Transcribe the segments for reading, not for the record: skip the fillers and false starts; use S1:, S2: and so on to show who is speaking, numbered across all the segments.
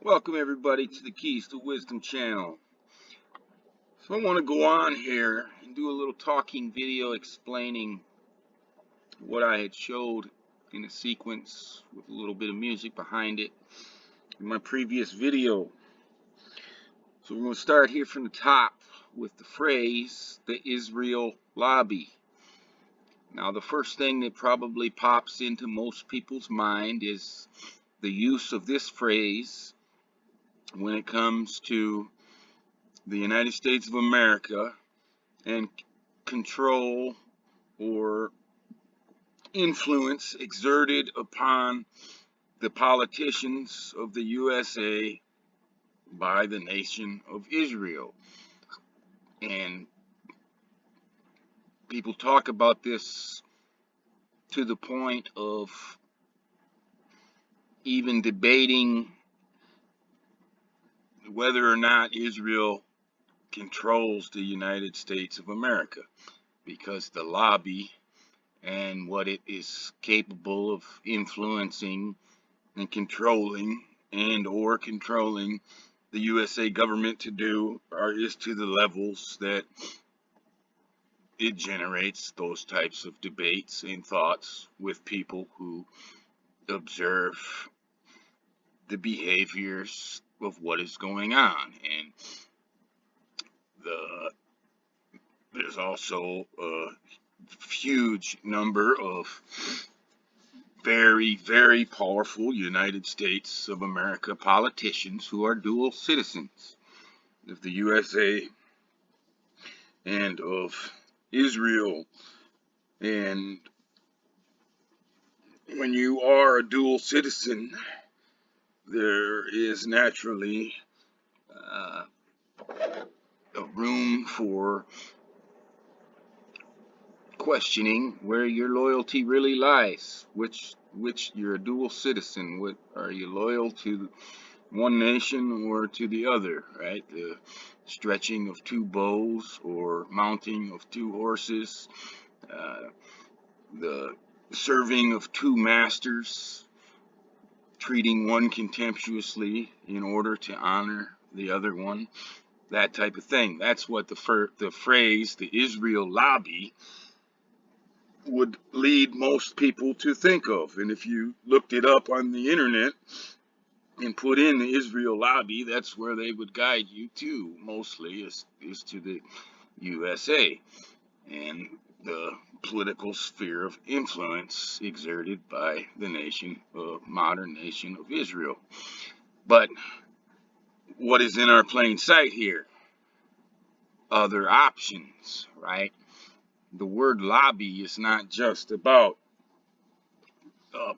S1: Welcome everybody to the Keys to Wisdom channel. So I want to go on here and do a little talking video explaining what I had showed in a sequence with a little bit of music behind it in my previous video. So we're going to start here from the top with the phrase, the Israel lobby. Now the first thing that probably pops into most people's mind is the use of this phrase when it comes to the United States of America and control or influence exerted upon the politicians of the USA by the nation of Israel. And people talk about this to the point of even debating whether or not Israel controls the United States of America, because the lobby and what it is capable of influencing and controlling the USA government to do is to the levels that it generates those types of debates and thoughts with people who observe the behaviors of what is going on. And there's also a huge number of very, very powerful United States of America politicians who are dual citizens of the USA and of Israel. And when you are a dual citizen, there is naturally a room for questioning where your loyalty really lies. Which you're a dual citizen. What are you loyal to? One nation or to the other, right? The stretching of two bows or mounting of two horses, the serving of two masters, treating one contemptuously in order to honor the other one, that type of thing. That's what the phrase, the Israel lobby, would lead most people to think of. And if you looked it up on the internet and put in the Israel lobby, that's where they would guide you to, mostly, is to the USA and the political sphere of influence exerted by the modern nation of Israel. But what is in our plain sight here? Other options, right? The word lobby is not just about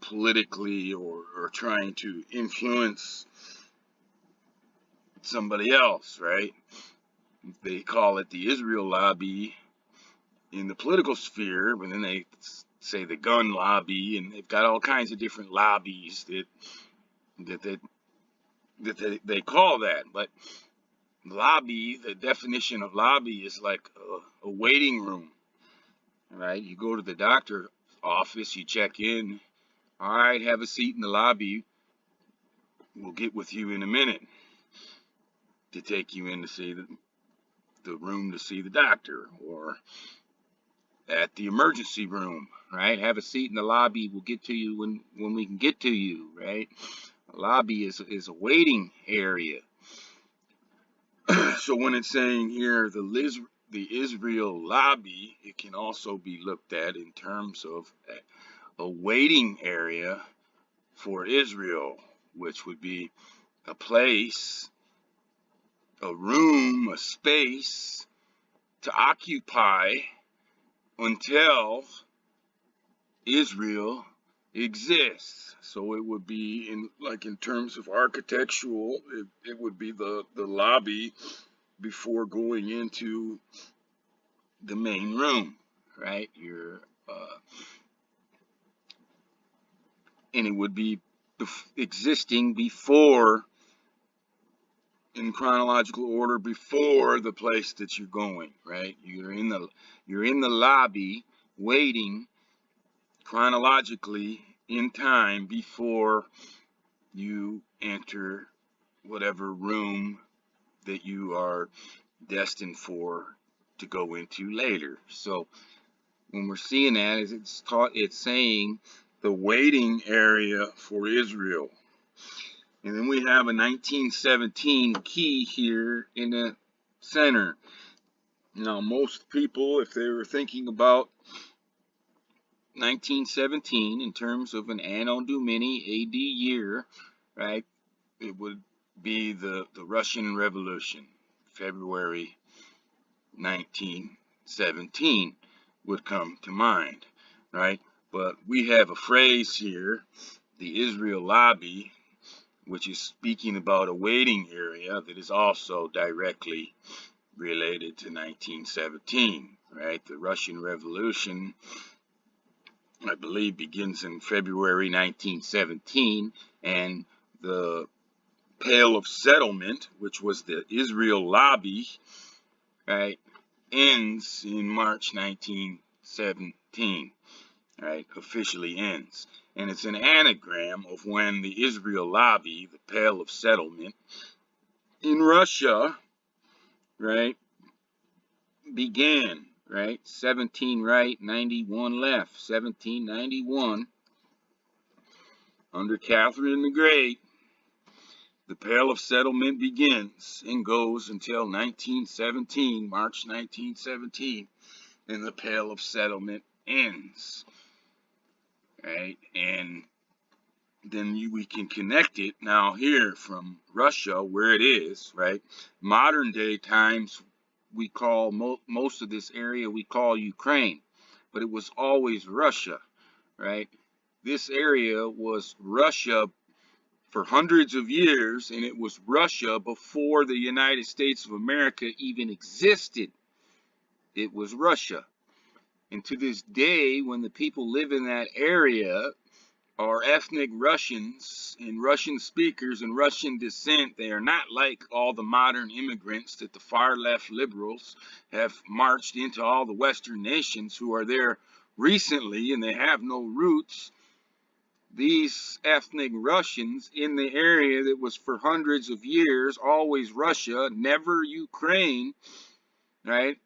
S1: politically or trying to influence somebody else, right? They call it the Israel lobby in the political sphere, but then they say the gun lobby, and they've got all kinds of different lobbies that they call that. But lobby, the definition of lobby is like a waiting room, right? You go to the doctor's office, you check in. All right, have a seat in the lobby. We'll get with you in a minute to take you in to see the room to see the doctor, or at the emergency room, right? Have a seat in the lobby. We'll get to you when we can get to you, right? A lobby is a waiting area. So when it's saying here the Israel lobby, it can also be looked at in terms of a waiting area for Israel, which would be a place, a room, a space to occupy until Israel exists. So it would be in terms of architectural, it would be the lobby before going into the main room, right? And it would be existing before, in chronological order, before the place that you're going, right? You're in the lobby waiting chronologically in time before you enter whatever room that you are destined for to go into later. So when we're seeing that, is it's saying the waiting area for Israel. And then we have a 1917 key here in the center. Now, most people, if they were thinking about 1917 in terms of an Anno Domini AD year, right, it would be the Russian Revolution, February 1917 would come to mind, right? But we have a phrase here, the Israel Lobby, which is speaking about a waiting area that is also directly related to 1917, right? The Russian Revolution, I believe, begins in February 1917, and the Pale of Settlement, which was the Israel Lobby, right, ends in March 1917, right, officially ends. And it's an anagram of when the Israel Lobby, the Pale of Settlement, in Russia, right, began, right, 17 right, 91 left, 1791, under Catherine the Great. The Pale of Settlement begins and goes until 1917, March 1917, and the Pale of Settlement ends, right? And then we can connect it now here from Russia, where it is, right? Modern day times, we call most of this area, we call Ukraine, but it was always Russia, right? This area was Russia for hundreds of years, and it was Russia before the United States of America even existed. It was Russia. And to this day, when the people live in that area are ethnic Russians and Russian speakers and Russian descent, they are not like all the modern immigrants that the far left liberals have marched into all the Western nations who are there recently and they have no roots. These ethnic Russians in the area that was for hundreds of years always Russia, never Ukraine, right?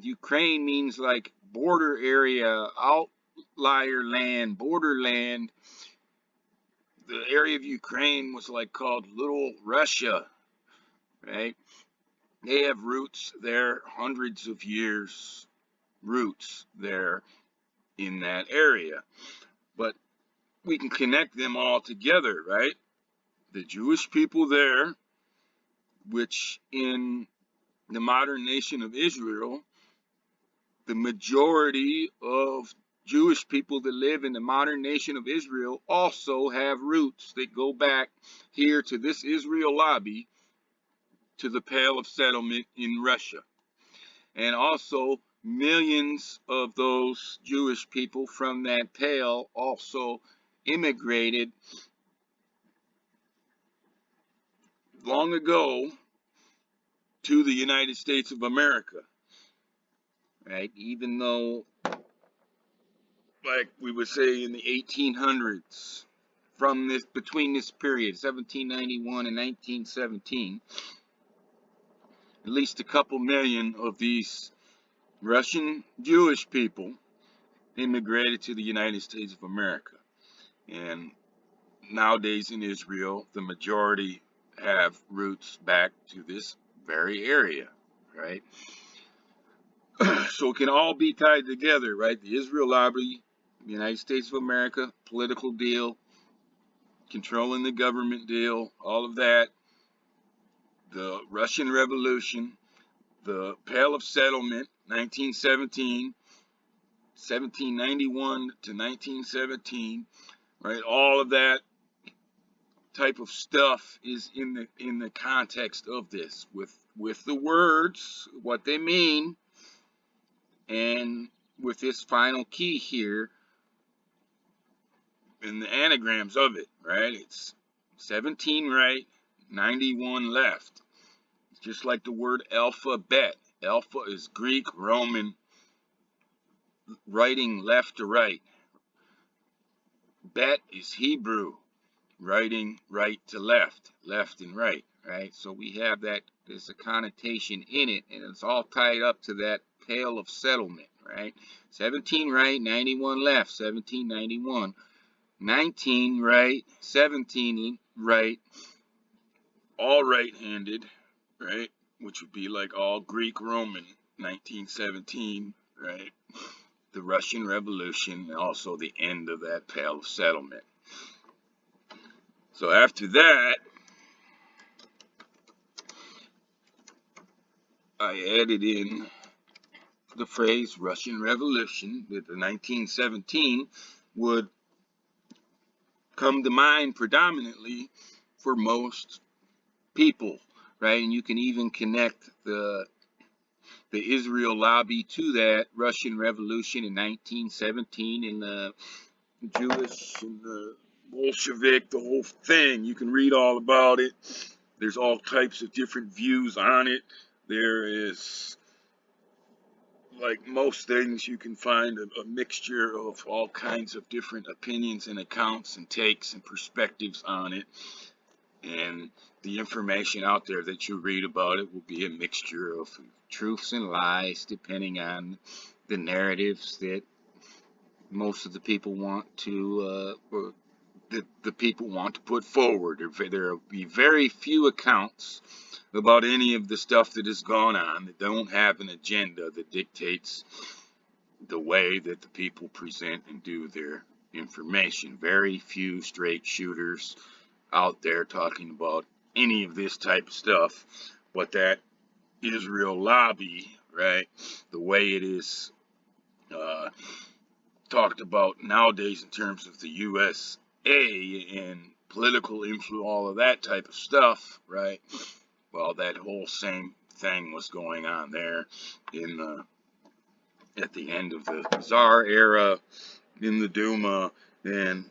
S1: Ukraine means like border area, outlier land, borderland. The area of Ukraine was like called Little Russia, right? They have roots there, hundreds of years, roots there in that area. But we can connect them all together, right? The Jewish people there, which in the modern nation of Israel, the majority of Jewish people that live in the modern nation of Israel also have roots that go back here to this Israel Lobby, to the Pale of Settlement in Russia. And also millions of those Jewish people from that Pale also immigrated long ago to the United States of America, right? Even though, like we would say in the 1800s, from this, between this period, 1791 and 1917, at least a couple million of these Russian Jewish people immigrated to the United States of America. And nowadays in Israel, the majority have roots back to this very area, right? So it can all be tied together, right? The Israel Lobby, the United States of America, political deal, controlling the government deal, all of that, the Russian Revolution, the Pale of Settlement, 1917, 1791 to 1917, right? All of that type of stuff is in the context of this, with the words, what they mean, and with this final key here in the anagrams of it, right? It's 17 right, 91 left. It's just like the word alphabet. Alpha is Greek, Roman, writing left to right. Bet is Hebrew, writing right to left, left and right, right? So we have that, there's a connotation in it, and it's all tied up to that Pale of Settlement, right? 17 right, 91 left, 1791. 19 right, 17 right, all right-handed, right? Which would be like all Greek-Roman, 1917, right? The Russian Revolution, and also the end of that Pale of Settlement. So after that, I added in the phrase Russian Revolution, that the 1917 would come to mind predominantly for most people, right? And you can even connect the Israel lobby to that Russian Revolution in 1917 and the Jewish and the Bolshevik, the whole thing. You can read all about it. There's all types of different views on it. There is, like most things, you can find a mixture of all kinds of different opinions and accounts and takes and perspectives on it. And the information out there that you read about it will be a mixture of truths and lies, depending on the narratives that most of the people want to, or the people want to put forward. There will be very few accounts about any of the stuff that has gone on that don't have an agenda that dictates the way that the people present and do their information. Very few straight shooters out there talking about any of this type of stuff, but that Israel lobby, right, the way it is talked about nowadays in terms of the USA and political influence, all of that type of stuff, right? Well, that whole same thing was going on there in at the end of the Tsar era, in the Duma, and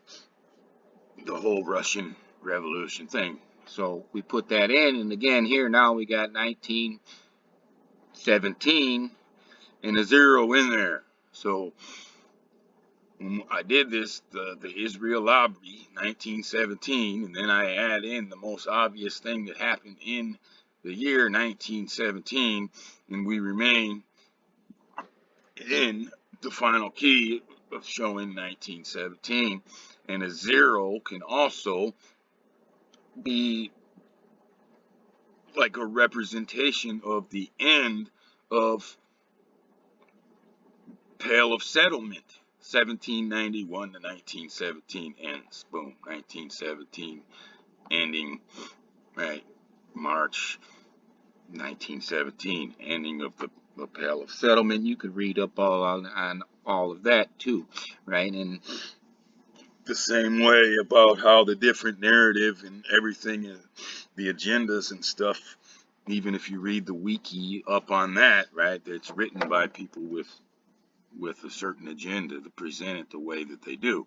S1: the whole Russian Revolution thing. So we put that in, and again here now we got 1917 and a zero in there. So when I did this, the Israel lobby, 1917, and then I add in the most obvious thing that happened in the year 1917, and we remain in the final key of showing 1917. And a zero can also be like a representation of the end of Pale of Settlement. 1791 to 1917 ends. Boom. 1917 ending, right? March 1917, ending of the Pale of Settlement. You could read up all on all of that too, right? And the same way about how the different narrative and everything, the agendas and stuff, even if you read the wiki up on that, right, it's written by people with a certain agenda to present it the way that they do,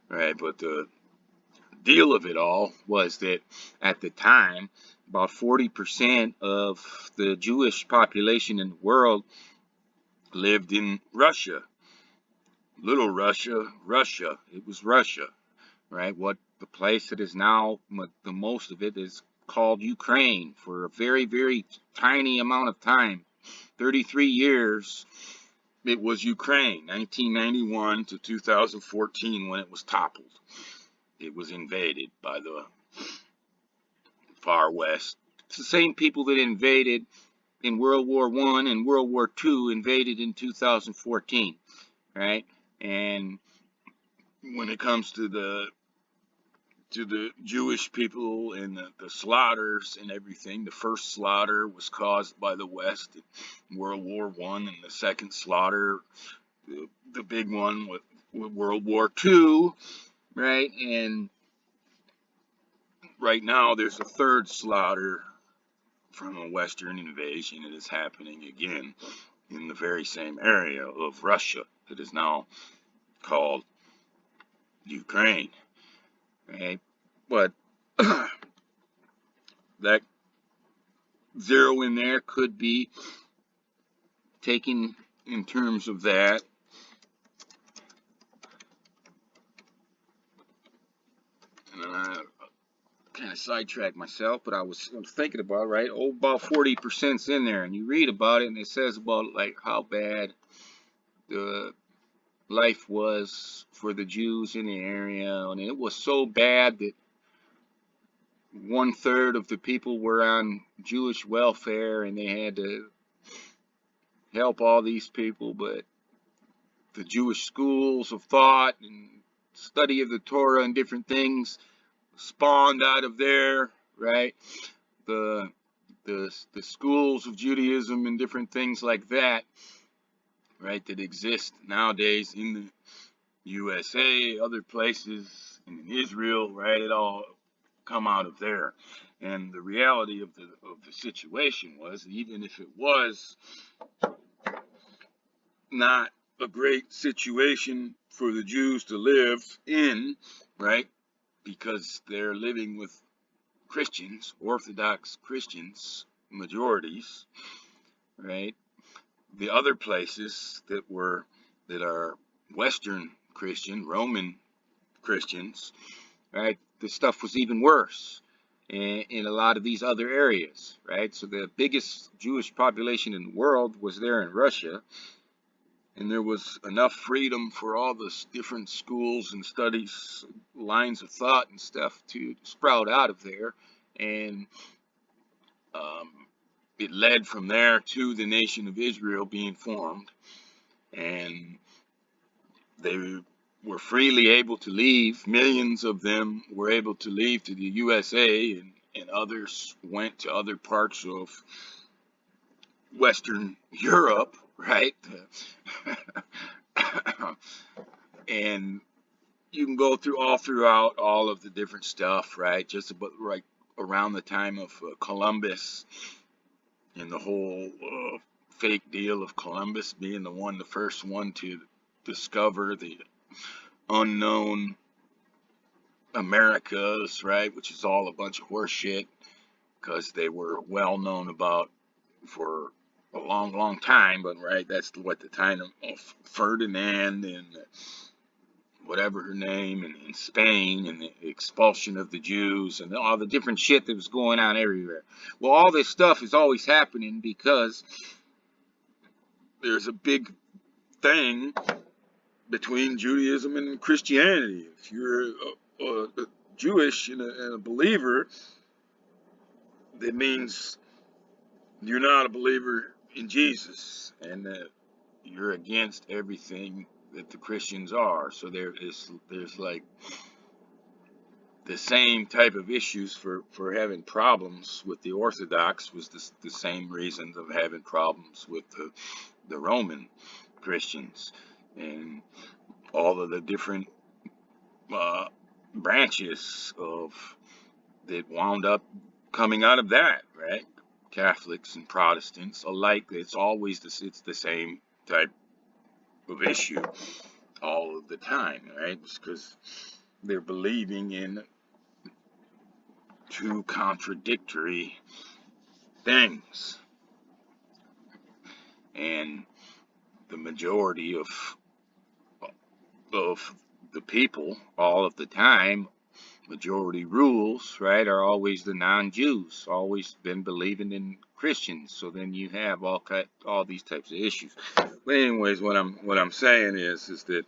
S1: right? But the deal of it all was that at the time, about 40% of the Jewish population in the world lived in Russia. Little Russia, Russia. It was Russia, right? What the place that is now, the most of it is called Ukraine for a very, very tiny amount of time. 33 years, it was Ukraine. 1991 to 2014 when it was toppled. It was invaded by the far west. It's the same people that invaded in World War I and World War II invaded in 2014, right? And when it comes to the Jewish people and the slaughters and everything, the first slaughter was caused by the West in World War I, and the second slaughter, the big one with World War II, right? And right now there's a third slaughter from a Western invasion that is happening again in the very same area of Russia that is now called Ukraine, right? But that zero in there could be taken in terms of that. And kind of sidetracked myself, but I was thinking about, right, about 40%'s in there, and you read about it, and it says about like how bad the life was for the Jews in the area, and it was so bad that 1/3 of the people were on Jewish welfare, and they had to help all these people. But the Jewish schools of thought and study of the Torah and different things spawned out of there, right? The the schools of Judaism and different things like that, right, that exist nowadays in the USA, other places, in Israel, right? It all come out of there. And the reality of the situation was, even if it was not a great situation for the Jews to live in, right? Because they're living with Christians, Orthodox Christians, majorities, right? The other places that are Western Christian, Roman Christians, right? The stuff was even worse in a lot of these other areas, right? So the biggest Jewish population in the world was there in Russia, and there was enough freedom for all the different schools and studies, lines of thought and stuff to sprout out of there, and it led from there to the nation of Israel being formed, and they were freely able to leave. Millions of them were able to leave to the USA, and others went to other parts of Western Europe, right? And you can go throughout all of the different stuff, right? Just about right around the time of Columbus and the whole fake deal of Columbus being the first one to discover the unknown Americas, right? Which is all a bunch of horse shit, because they were well known about for a long, long time. But right, that's what the time of Ferdinand and whatever her name, and in Spain, and the expulsion of the Jews, and all the different shit that was going on everywhere. Well, all this stuff is always happening because there's a big thing between Judaism and Christianity. If you're Jewish and a believer, that means you're not a believer in Jesus, and you're against everything that the Christians are. So there's like the same type of issues for having problems with the Orthodox was the same reasons of having problems with the Roman Christians, and all of the different branches of that wound up coming out of that, right? Catholics and Protestants alike, it's the same type of issue all of the time, right? It's because they're believing in two contradictory things, and the majority of the people all of the time, majority rules, right, are always the non-Jews, always been believing in Christians. So then you have all these types of issues. But anyways, what I'm saying is that,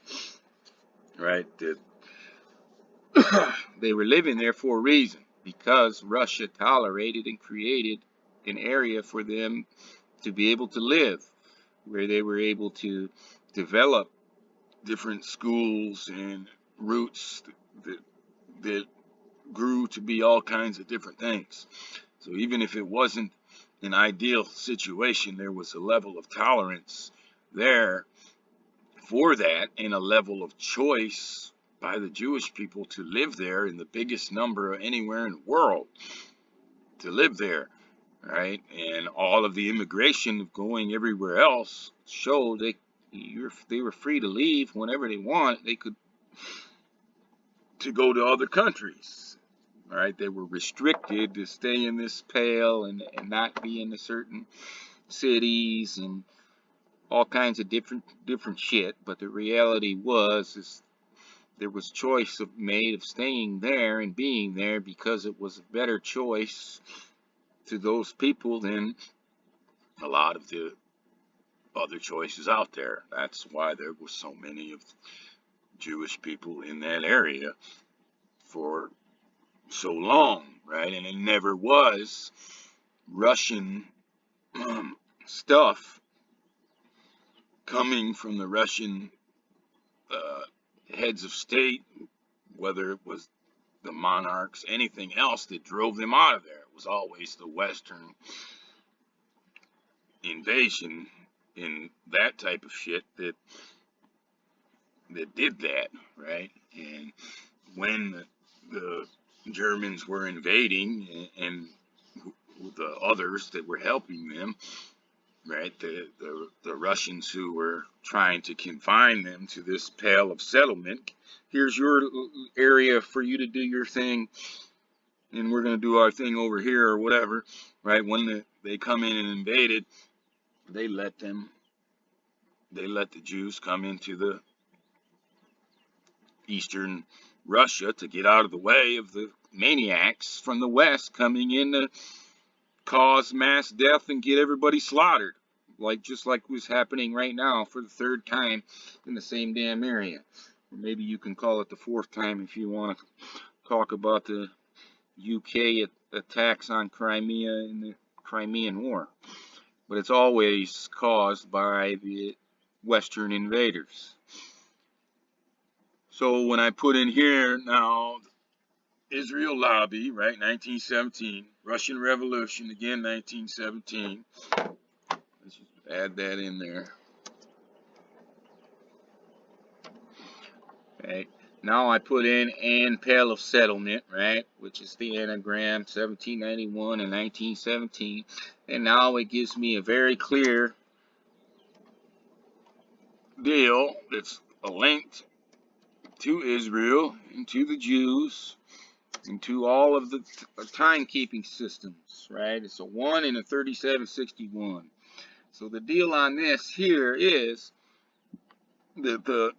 S1: right, that they were living there for a reason, because Russia tolerated and created an area for them to be able to live, where they were able to develop different schools and routes that grew to be all kinds of different things. So even if it wasn't an ideal situation, there was a level of tolerance there for that, and a level of choice by the Jewish people to live there in the biggest number anywhere in the world to live there, right? And all of the immigration going everywhere else showed they were free to leave whenever they want. They could to go to other countries, right? They were restricted to stay in this pale and not be in the certain cities and all kinds of different shit. But the reality was is there was choice made of staying there and being there because it was a better choice to those people than a lot of the other choices out there. That's why there were so many of Jewish people in that area for so long, right? And it never was Russian stuff coming from the Russian heads of state, whether it was the monarchs, anything else that drove them out of there. It was always the Western invasion in that type of shit that did that, right? And when the Germans were invading and the others that were helping them, right, the Russians who were trying to confine them to this pale of settlement, here's your area for you to do your thing, and we're going to do our thing over here or whatever, right? When they come in and invaded, they let the Jews come into the eastern Russia to get out of the way of the maniacs from the west coming in to cause mass death and get everybody slaughtered, just like was happening right now for the third time in the same damn area. Or maybe you can call it the fourth time if you want to talk about the UK attacks on Crimea in the Crimean War. But it's always caused by the Western invaders. So when I put in here now, Israel lobby, right, 1917, Russian Revolution, again, 1917. Let's just add that in there. Right. Now I put in and Pale of Settlement, right, which is the anagram, 1791 and 1917. And now it gives me a very clear deal that's linked to Israel and to the Jews and to all of the timekeeping systems, right? It's a 1 and a 3761. So the deal on this here is that the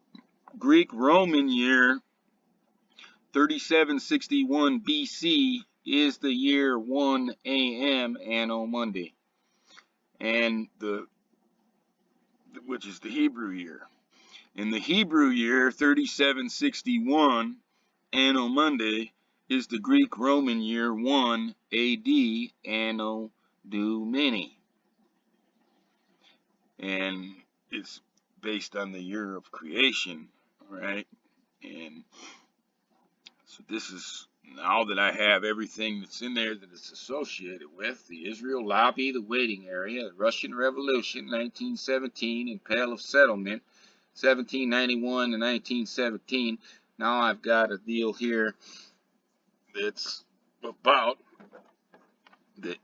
S1: Greek Roman year 3761 BC is the year 1 AM Anno Monday, and which is the Hebrew year. In the Hebrew year 3761 Anno Monday is the Greek Roman year 1 AD Anno Domini, and it's based on the year of creation, right? And so this is, now that I have everything that's in there that it's associated with, the Israel lobby, the waiting area, the Russian Revolution, 1917, and Pale of Settlement, 1791 to 1917. Now I've got a deal here that's about the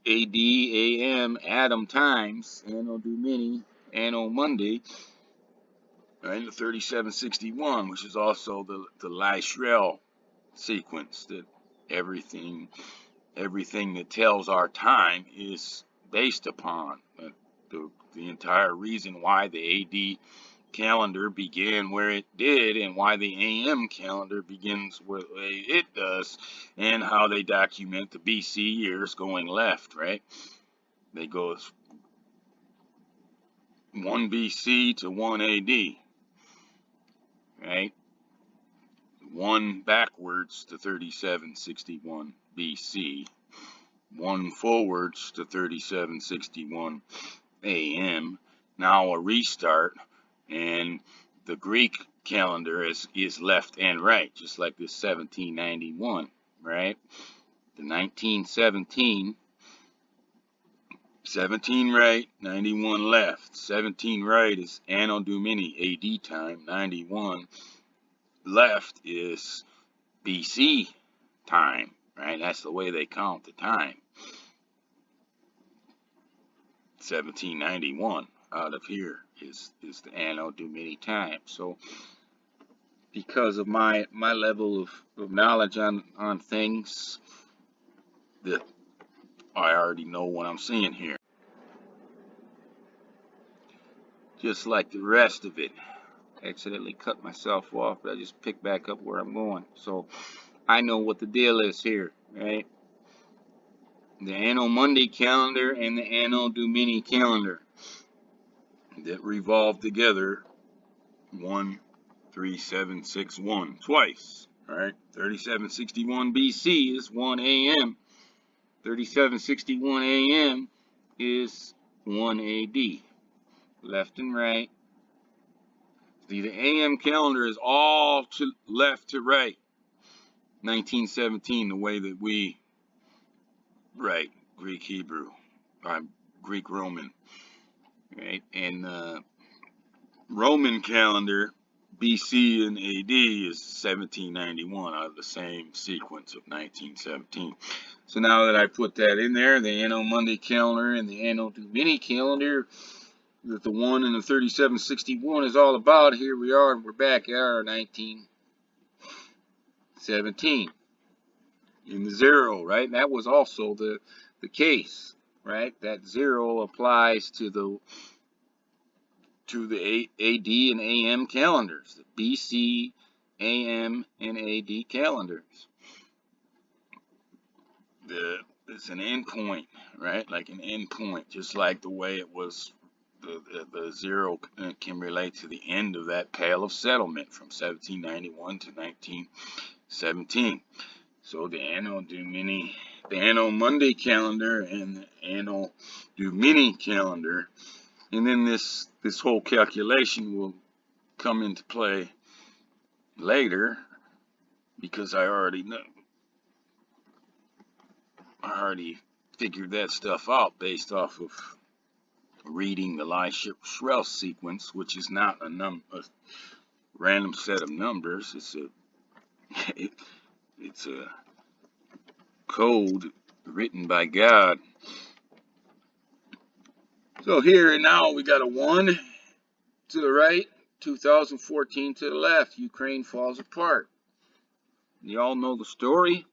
S1: AD, AM, Adam times, Anno Domini, Anno Monday, right, the 3761, which is also the Lishrel sequence, that everything that tells our time is based upon. The entire reason why the AD calendar began where it did, and why the AM calendar begins where it does, and how they document the BC years going left, right? They go 1 BC to 1 AD, right? 1 backwards to 3761 BC, 1 forwards to 3761 AM. Now a restart, and the Greek calendar is left and right, just like this 1791, right? The 1917, 17 right, 91 left. 17 right is Anno Domini AD time, 91 left is BC time, right? That's the way they count the time. 1791 out of here is the Anno Domini time. So because of my level of knowledge on things, that I already know what I'm seeing here. Just like the rest of it, accidentally cut myself off, but I just picked back up where I'm going. So I know what the deal is here, right? The Anno Mundi calendar and the Anno Domini calendar that revolve together 13761 twice, right? 3761 BC is 1 AM. 3761 AM is 1 AD. Left and right. See, the AM calendar is all to left to right. 1917, the way that we write Greek Hebrew, Greek Roman, right? And Roman calendar, BC and AD, is 1791 out of the same sequence of 1917. So now that I put that in there, the Anno Mundi calendar and the Anno Domini calendar, that the 1 and the 3761 is all about, here we are, and we're back at our 1917 in the 0, right? And that was also the case, right? That 0 applies to the AD and AM calendars, the BC, AM, and AD calendars. It's an endpoint, right? Like an endpoint, just like the way it was. The 0 can relate to the end of that Pale of Settlement from 1791 to 1917. So the Anno Mundi calendar and the Anno Domini calendar, and then this whole calculation will come into play later, because I already figured that stuff out based off of reading the Lie-Shrel sequence, which is not a random set of numbers. It's a code written by God. So here and now we got a 1 to the right, 2014 to the left. Ukraine falls apart. You all know the story.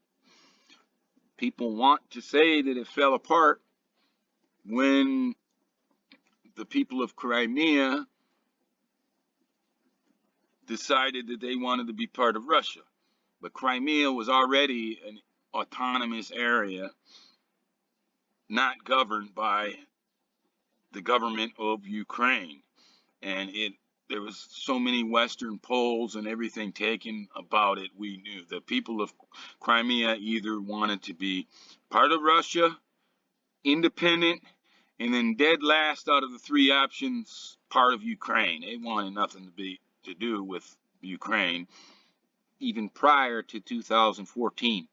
S1: People want to say that it fell apart when the people of Crimea decided that they wanted to be part of Russia. But Crimea was already an autonomous area, not governed by the government of Ukraine. And there was so many Western polls and everything taken about it. We knew the people of Crimea either wanted to be part of Russia, independent, and then dead last out of the 3 options, part of Ukraine. They wanted nothing to do with Ukraine, even prior to 2014,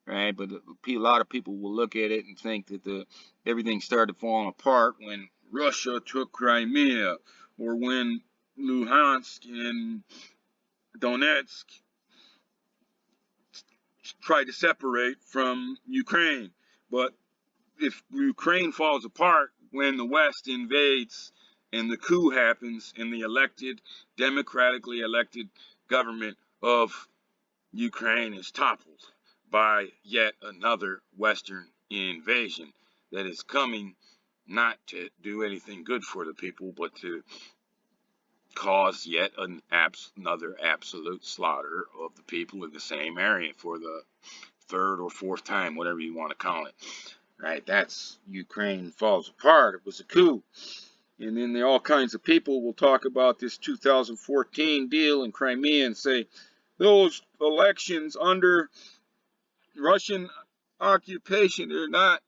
S1: right? But a lot of people will look at it and think that everything started falling apart when Russia took Crimea, or when Luhansk and Donetsk tried to separate from Ukraine. But if Ukraine falls apart when the West invades and the coup happens and the democratically elected government of Ukraine is toppled by yet another Western invasion that is coming not to do anything good for the people, but to cause yet another absolute slaughter of the people in the same area for the 3rd or 4th time, whatever you want to call it. Right? That's Ukraine falls apart. It was a coup. And then all kinds of people will talk about this 2014 deal in Crimea and say those elections under Russian occupation are not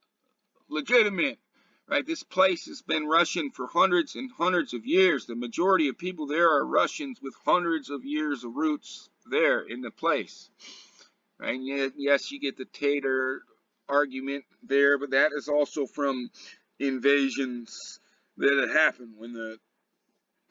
S1: legitimate. Right? This place has been Russian for hundreds and hundreds of years. The majority of people there are Russians with hundreds of years of roots there in the place. Right? And yes, you get the Tatar argument there, but that is also from invasions that had happened. When the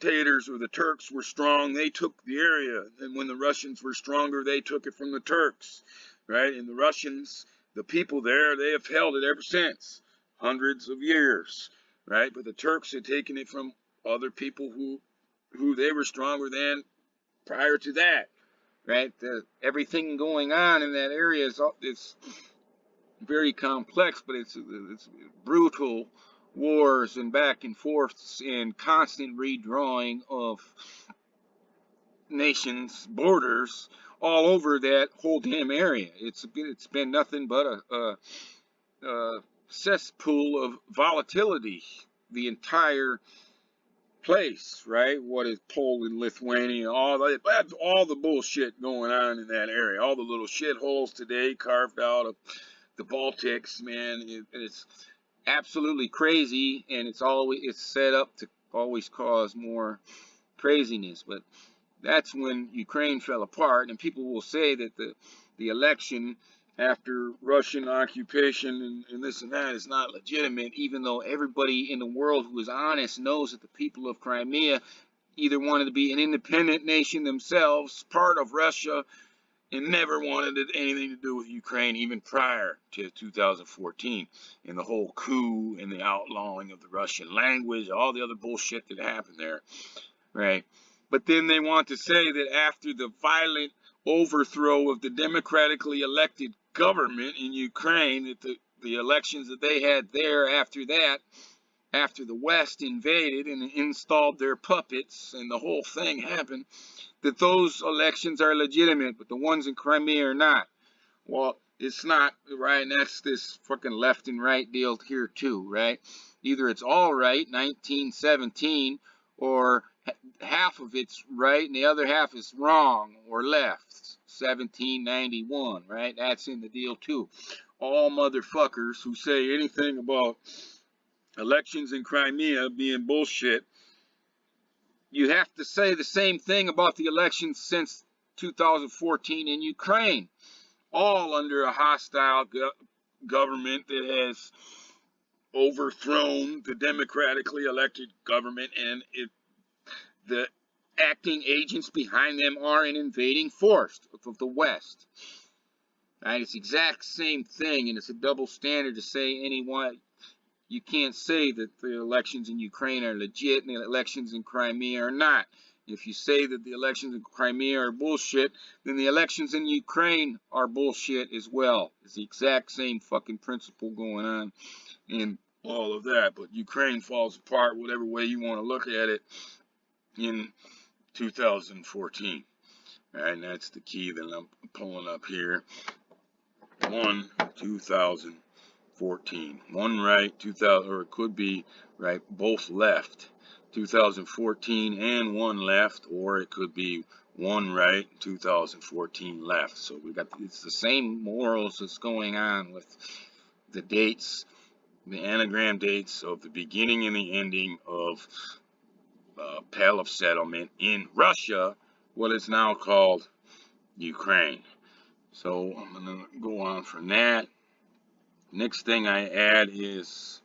S1: Tatars or the Turks were strong, they took the area, and when the Russians were stronger, they took it from the Turks, right? And the Russians, the people there, they have held it ever since, hundreds of years, right? But the Turks had taken it from other people who they were stronger than prior to that, right? Everything going on in that area is very complex, but it's brutal wars and back and forths and constant redrawing of nations' borders all over that whole damn area. It's been nothing but a cesspool of volatility, the entire place, right? What is Poland, Lithuania, all the bullshit going on in that area, all the little shitholes today carved out of the Baltics, man. It's absolutely crazy, and it's set up to always cause more craziness. But that's when Ukraine fell apart, and people will say that the election after Russian occupation and this and that is not legitimate, even though everybody in the world who is honest knows that the people of Crimea either wanted to be an independent nation themselves, part of Russia, and never wanted anything to do with Ukraine, even prior to 2014, and the whole coup and the outlawing of the Russian language, all the other bullshit that happened there, right? But then they want to say that after the violent overthrow of the democratically elected government in Ukraine, that the elections that they had there after that, after the West invaded and installed their puppets and the whole thing happened, that those elections are legitimate, but the ones in Crimea are not. Well, it's not, right? And that's this fucking left and right deal here too, right? Either it's all right, 1917, or half of it's right and the other half is wrong or left, 1791, right? That's in the deal too. All motherfuckers who say anything about elections in Crimea being bullshit, you have to say the same thing about the elections since 2014 in Ukraine, all under a hostile government that has overthrown the democratically elected government, and the acting agents behind them are an invading force of the West. Right? It's the exact same thing, and it's a double standard to say anyone. You can't say that the elections in Ukraine are legit and the elections in Crimea are not. If you say that the elections in Crimea are bullshit, then the elections in Ukraine are bullshit as well. It's the exact same fucking principle going on in all of that. But Ukraine falls apart, whatever way you want to look at it, in 2014. Right, and that's the key that I'm pulling up here. 2014. One right, 2000, or it could be right, both left. 2014 and one left, or it could be one right, 2014 left. So we got, it's the same morals that's going on with the dates, the anagram dates of the beginning and the ending of Pale of Settlement in Russia, what is now called Ukraine. So I'm going to go on from that. Next thing I add is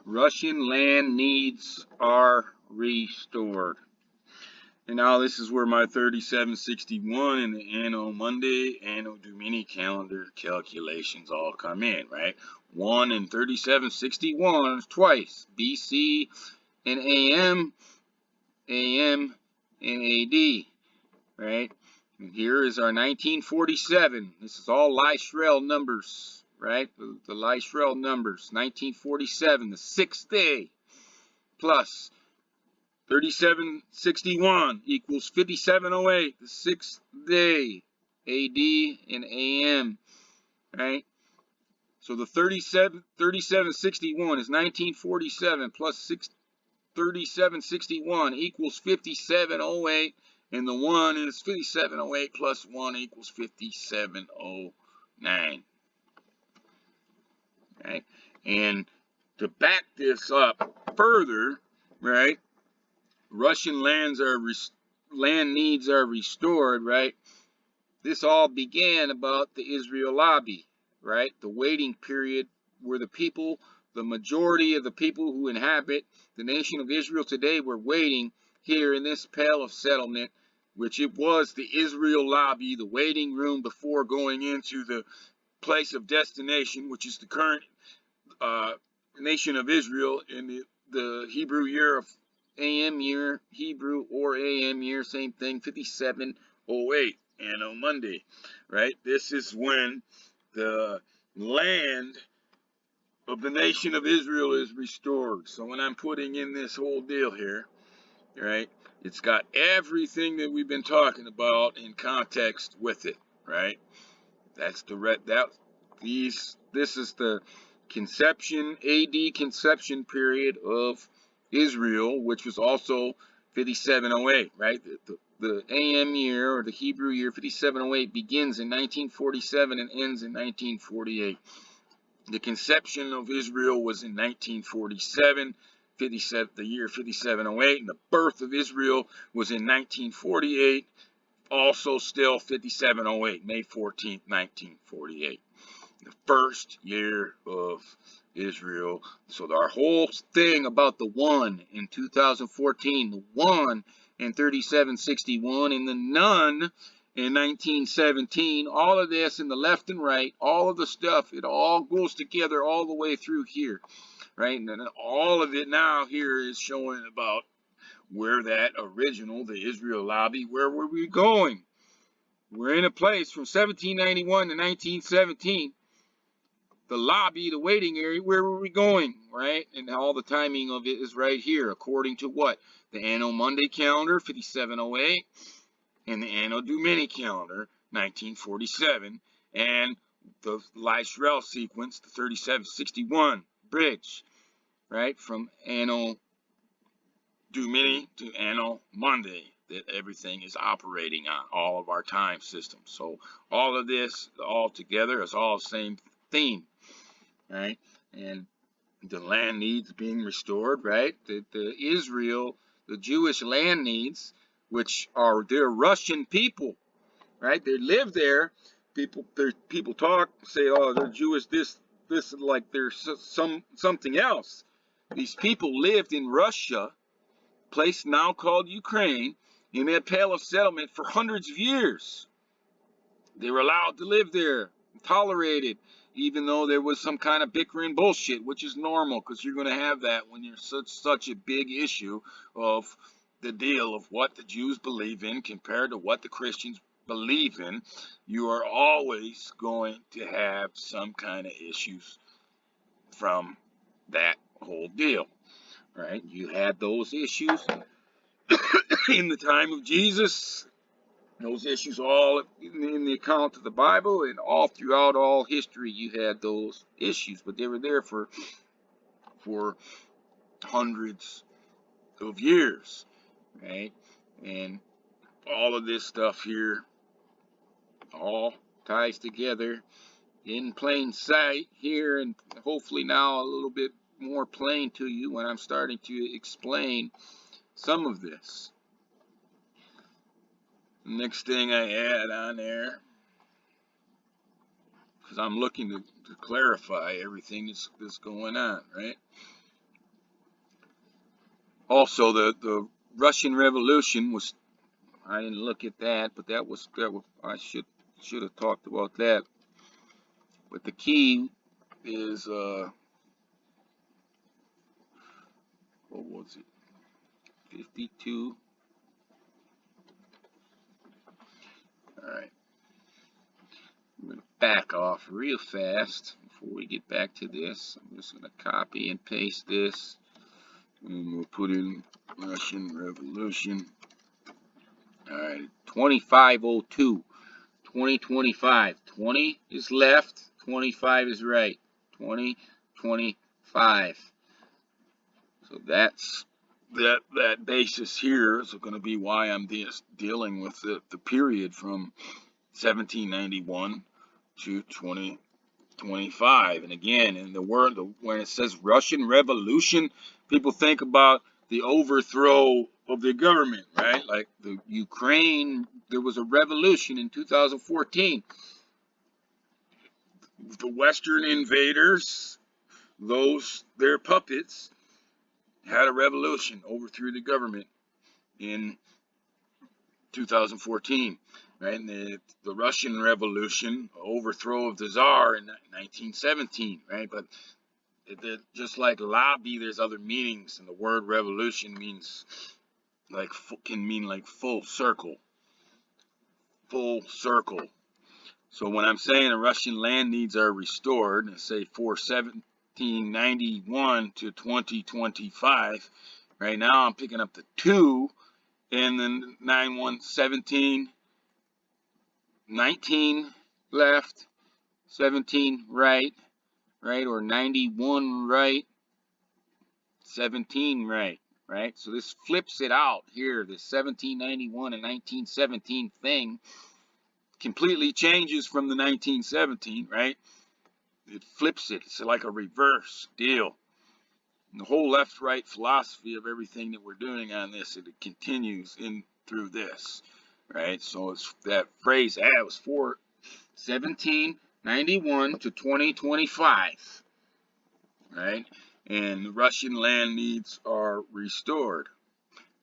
S1: Russian land needs are restored. And now this is where my 3761 and the Anno Monday, Anno Domini calendar calculations all come in, right? 1 and 3761 is twice, BC and AM, AM and AD, right? And here is our 1947. This is all Lychrel numbers, right? The Lychrel numbers. 1947, the 6th day, plus 3761 equals 5708, the 6th day, AD and AM, right? So the 3761 is 1947 plus 3761 equals 5708, and the 1 is 5708 plus 1 equals 5709. Right? And to back this up further, right? Russian land needs are restored, right? This all began about the Israel lobby, right? The waiting period where the people, the majority of the people who inhabit the nation of Israel today were waiting here in this Pale of Settlement, which it was the Israel lobby, the waiting room before going into the place of destination, which is the current nation of Israel in the Hebrew year of AM year, Hebrew or AM year, same thing, 5708, Anno Monday, right? This is when the land of the nation of Israel is restored. So when I'm putting in this whole deal here, right, it's got everything that we've been talking about in context with it, right? That's this is the conception, AD conception period of Israel, which was also 5708, right? The AM year, or the Hebrew year 5708, begins in 1947 and ends in 1948. The conception of Israel was in 1947, the year 5708, and the birth of Israel was in 1948, also still 5708, May 14th, 1948. The first year of Israel. So our whole thing about the one in 2014, the one in 3761, and the none in 1917, all of this in the left and right, all of the stuff, it all goes together all the way through here, right? And then all of it now here is showing about where that original, the Israel lobby, where were we going? We're in a place from 1791 to 1917. The lobby, the waiting area, where were we going, right? And all the timing of it is right here, according to what? The Anno Mundi calendar, 5708, and the Anno Domini calendar, 1947, and the Lystrel sequence, the 3761 bridge, right? From Anno Domini to Anno Mundi, that everything is operating on, all of our time systems. So all of this all together is all the same theme, right? And the land needs being restored, right? The Israel, the Jewish land needs, which are their Russian people, right? They live there. People talk, say, oh, they're Jewish. This like they're something else. These people lived in Russia, place now called Ukraine, in that Pale of Settlement for hundreds of years. They were allowed to live there, tolerated, even though there was some kind of bickering bullshit, which is normal, because you're going to have that when you're such a big issue of the deal of what the Jews believe in compared to what the Christians believe in. You are always going to have some kind of issues from that whole deal, right? You had those issues in the time of Jesus. Those issues all in the account of the Bible, and all throughout all history you had those issues, but they were there for hundreds of years, right? And all of this stuff here all ties together in plain sight here, and hopefully now a little bit more plain to you when I'm starting to explain some of this. The next thing I add on there, because I'm looking to clarify everything that's going on, right? Also, the Russian Revolution was, I didn't look at that, but that was I should have talked about that. But the key is what was it? 52. All right. I'm going to back off real fast before we get back to this. I'm just going to copy and paste this, and we'll put in Russian Revolution. All right, 2502, 2025. 20 is left, 25 is right. 2025. So that's that basis here is going to be why I'm dealing with the period from 1791 to 2025. And again, in the word, when it says Russian Revolution, people think about the overthrow of the government, right? Like the Ukraine, there was a revolution in 2014. The Western invaders, their puppets, had a revolution, overthrew the government in 2014. Right? And the Russian Revolution, overthrow of the Tsar in 1917, right? But just like lobby, there's other meanings, and the word revolution means can mean like full circle. So when I'm saying the Russian land needs are restored, say 1791 to 2025. Right now I'm picking up the 2, and then 17, 19 left, 17 right, or 91 right, 17 right. So this flips it out here. This 1791 and 1917 thing completely changes from the 1917, right? It flips it. It's like a reverse deal. And the whole left-right philosophy of everything that we're doing on this, it continues in through this, right? So it's that phrase, it was for 1791 to 2025, right? And the Russian land needs are restored,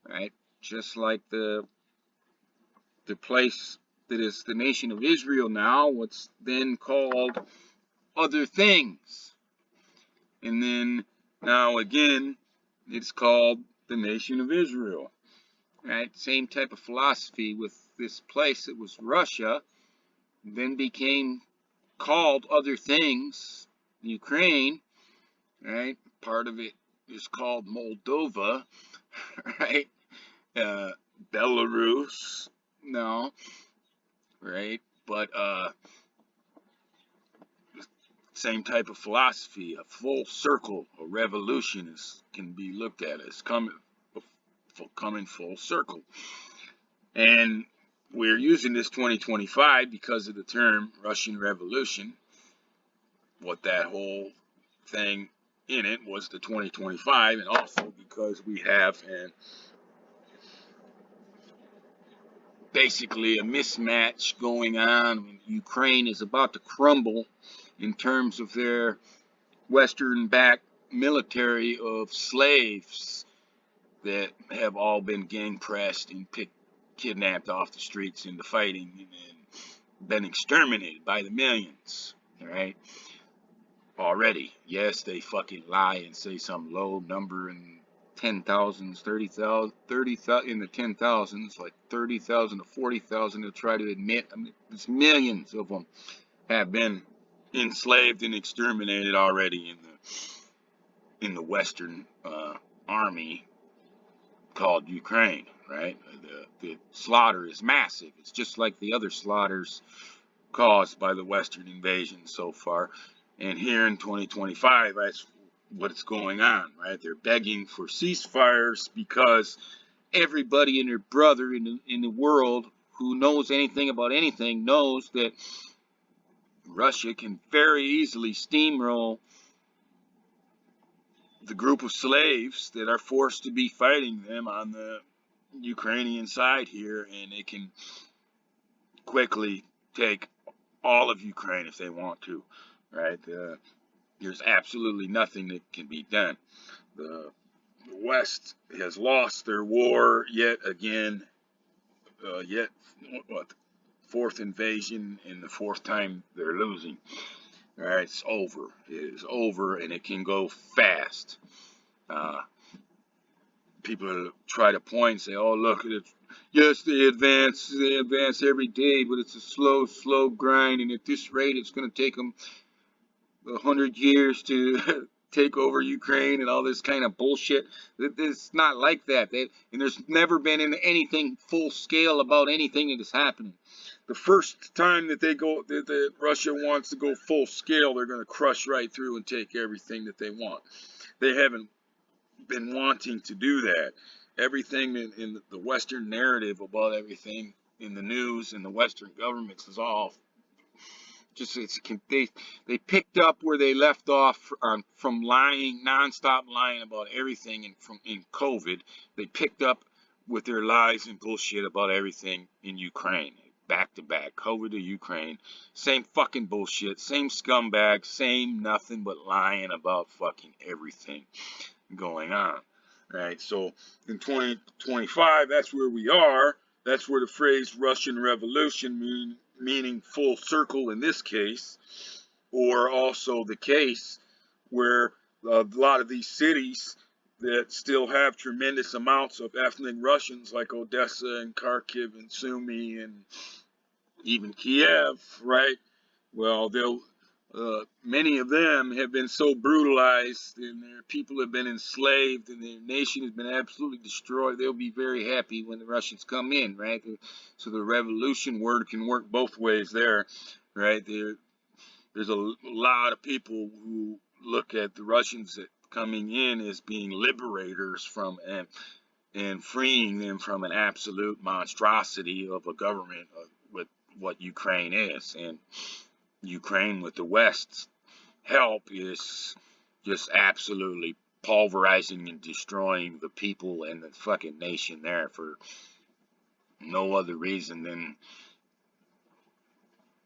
S1: right? Just like the place that is the nation of Israel now, what's then called other things. And then now again, it's called the nation of Israel. Right? Same type of philosophy with this place that was Russia, then became called other things, Ukraine, right? Part of it is called Moldova, right? Belarus, no, right? But same type of philosophy, a full circle, a revolution can be looked at as coming full circle. And we're using this 2025 because of the term Russian Revolution. What that whole thing in it was the 2025, and also because we have basically a mismatch going on. Ukraine is about to crumble in terms of their Western-backed military of slaves that have all been gang pressed and kidnapped off the streets into fighting and been exterminated by the millions, all right? Already, yes, they fucking lie and say some low number in 10,000s, 30,000, in the 10,000s, like 30,000 to 40,000 to try to admit. I mean, it's millions of them have been enslaved and exterminated already in the Western army called Ukraine, right? The slaughter is massive. It's just like the other slaughters caused by the Western invasion so far. And here in 2025, that's what's going on, right? They're begging for ceasefires because everybody and their brother in the world who knows anything about anything knows that Russia can very easily steamroll the group of slaves that are forced to be fighting them on the Ukrainian side here, and they can quickly take all of Ukraine if they want to, right? There's absolutely nothing that can be done. The West has lost their war yet again, fourth invasion, and the fourth time they're losing. All right, it's over. It is over, and it can go fast. People try to point and say, "Oh, look, yes, they advance every day, but it's a slow grind, and at this rate, it's going to take them 100 years to take over Ukraine and all this kind of bullshit." It's not like that. And there's never been anything full scale about anything that is happening. The first time that Russia wants to go full scale, they're going to crush right through and take everything that they want. They haven't been wanting to do that. Everything in the Western narrative about everything in the news and the Western governments is all just, they picked up where they left off from lying, nonstop lying about everything in COVID. They picked up with their lies and bullshit about everything in Ukraine. Back to back, COVID to Ukraine, same fucking bullshit, same scumbags, same nothing but lying about fucking everything going on, right? So in 2025, that's where we are. That's where the phrase Russian Revolution meaning full circle in this case, or also the case where a lot of these cities that still have tremendous amounts of ethnic Russians, like Odessa and Kharkiv and Sumy and even Kiev, right? Well, Many of them have been so brutalized and their people have been enslaved and their nation has been absolutely destroyed. They'll be very happy when the Russians come in, right? So the revolution word can work both ways there, right? There's a lot of people who look at the Russians coming in as being liberators from and freeing them from an absolute monstrosity of a government with what Ukraine is. And Ukraine, with the West's help, is just absolutely pulverizing and destroying the people and the fucking nation there for no other reason than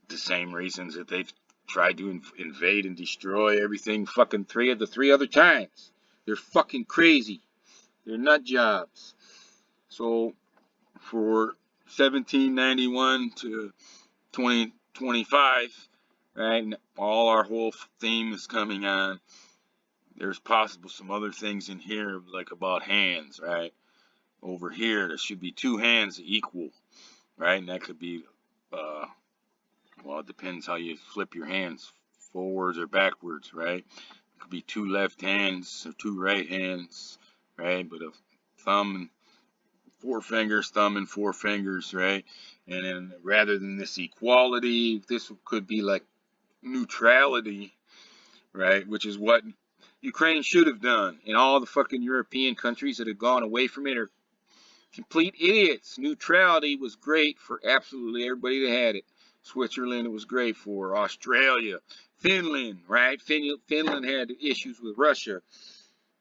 S1: the same reasons that they've tried to invade and destroy everything fucking three other times. They're fucking crazy. They're nut jobs. So for 1791 to 2025, right, and all our whole theme is coming on. There's possible some other things in here, like about hands, right? Over here, there should be two hands equal, right? And that could be, well, it depends how you flip your hands, forwards or backwards, right? It could be two left hands or two right hands, right? But a thumb and four fingers, right? And then rather than this equality, this could be like neutrality, right? Which is what Ukraine should have done. And all the fucking European countries that have gone away from it are complete idiots. Neutrality was great for absolutely everybody that had it. Switzerland, it was great for. Australia, Finland, right? Finland had issues with Russia.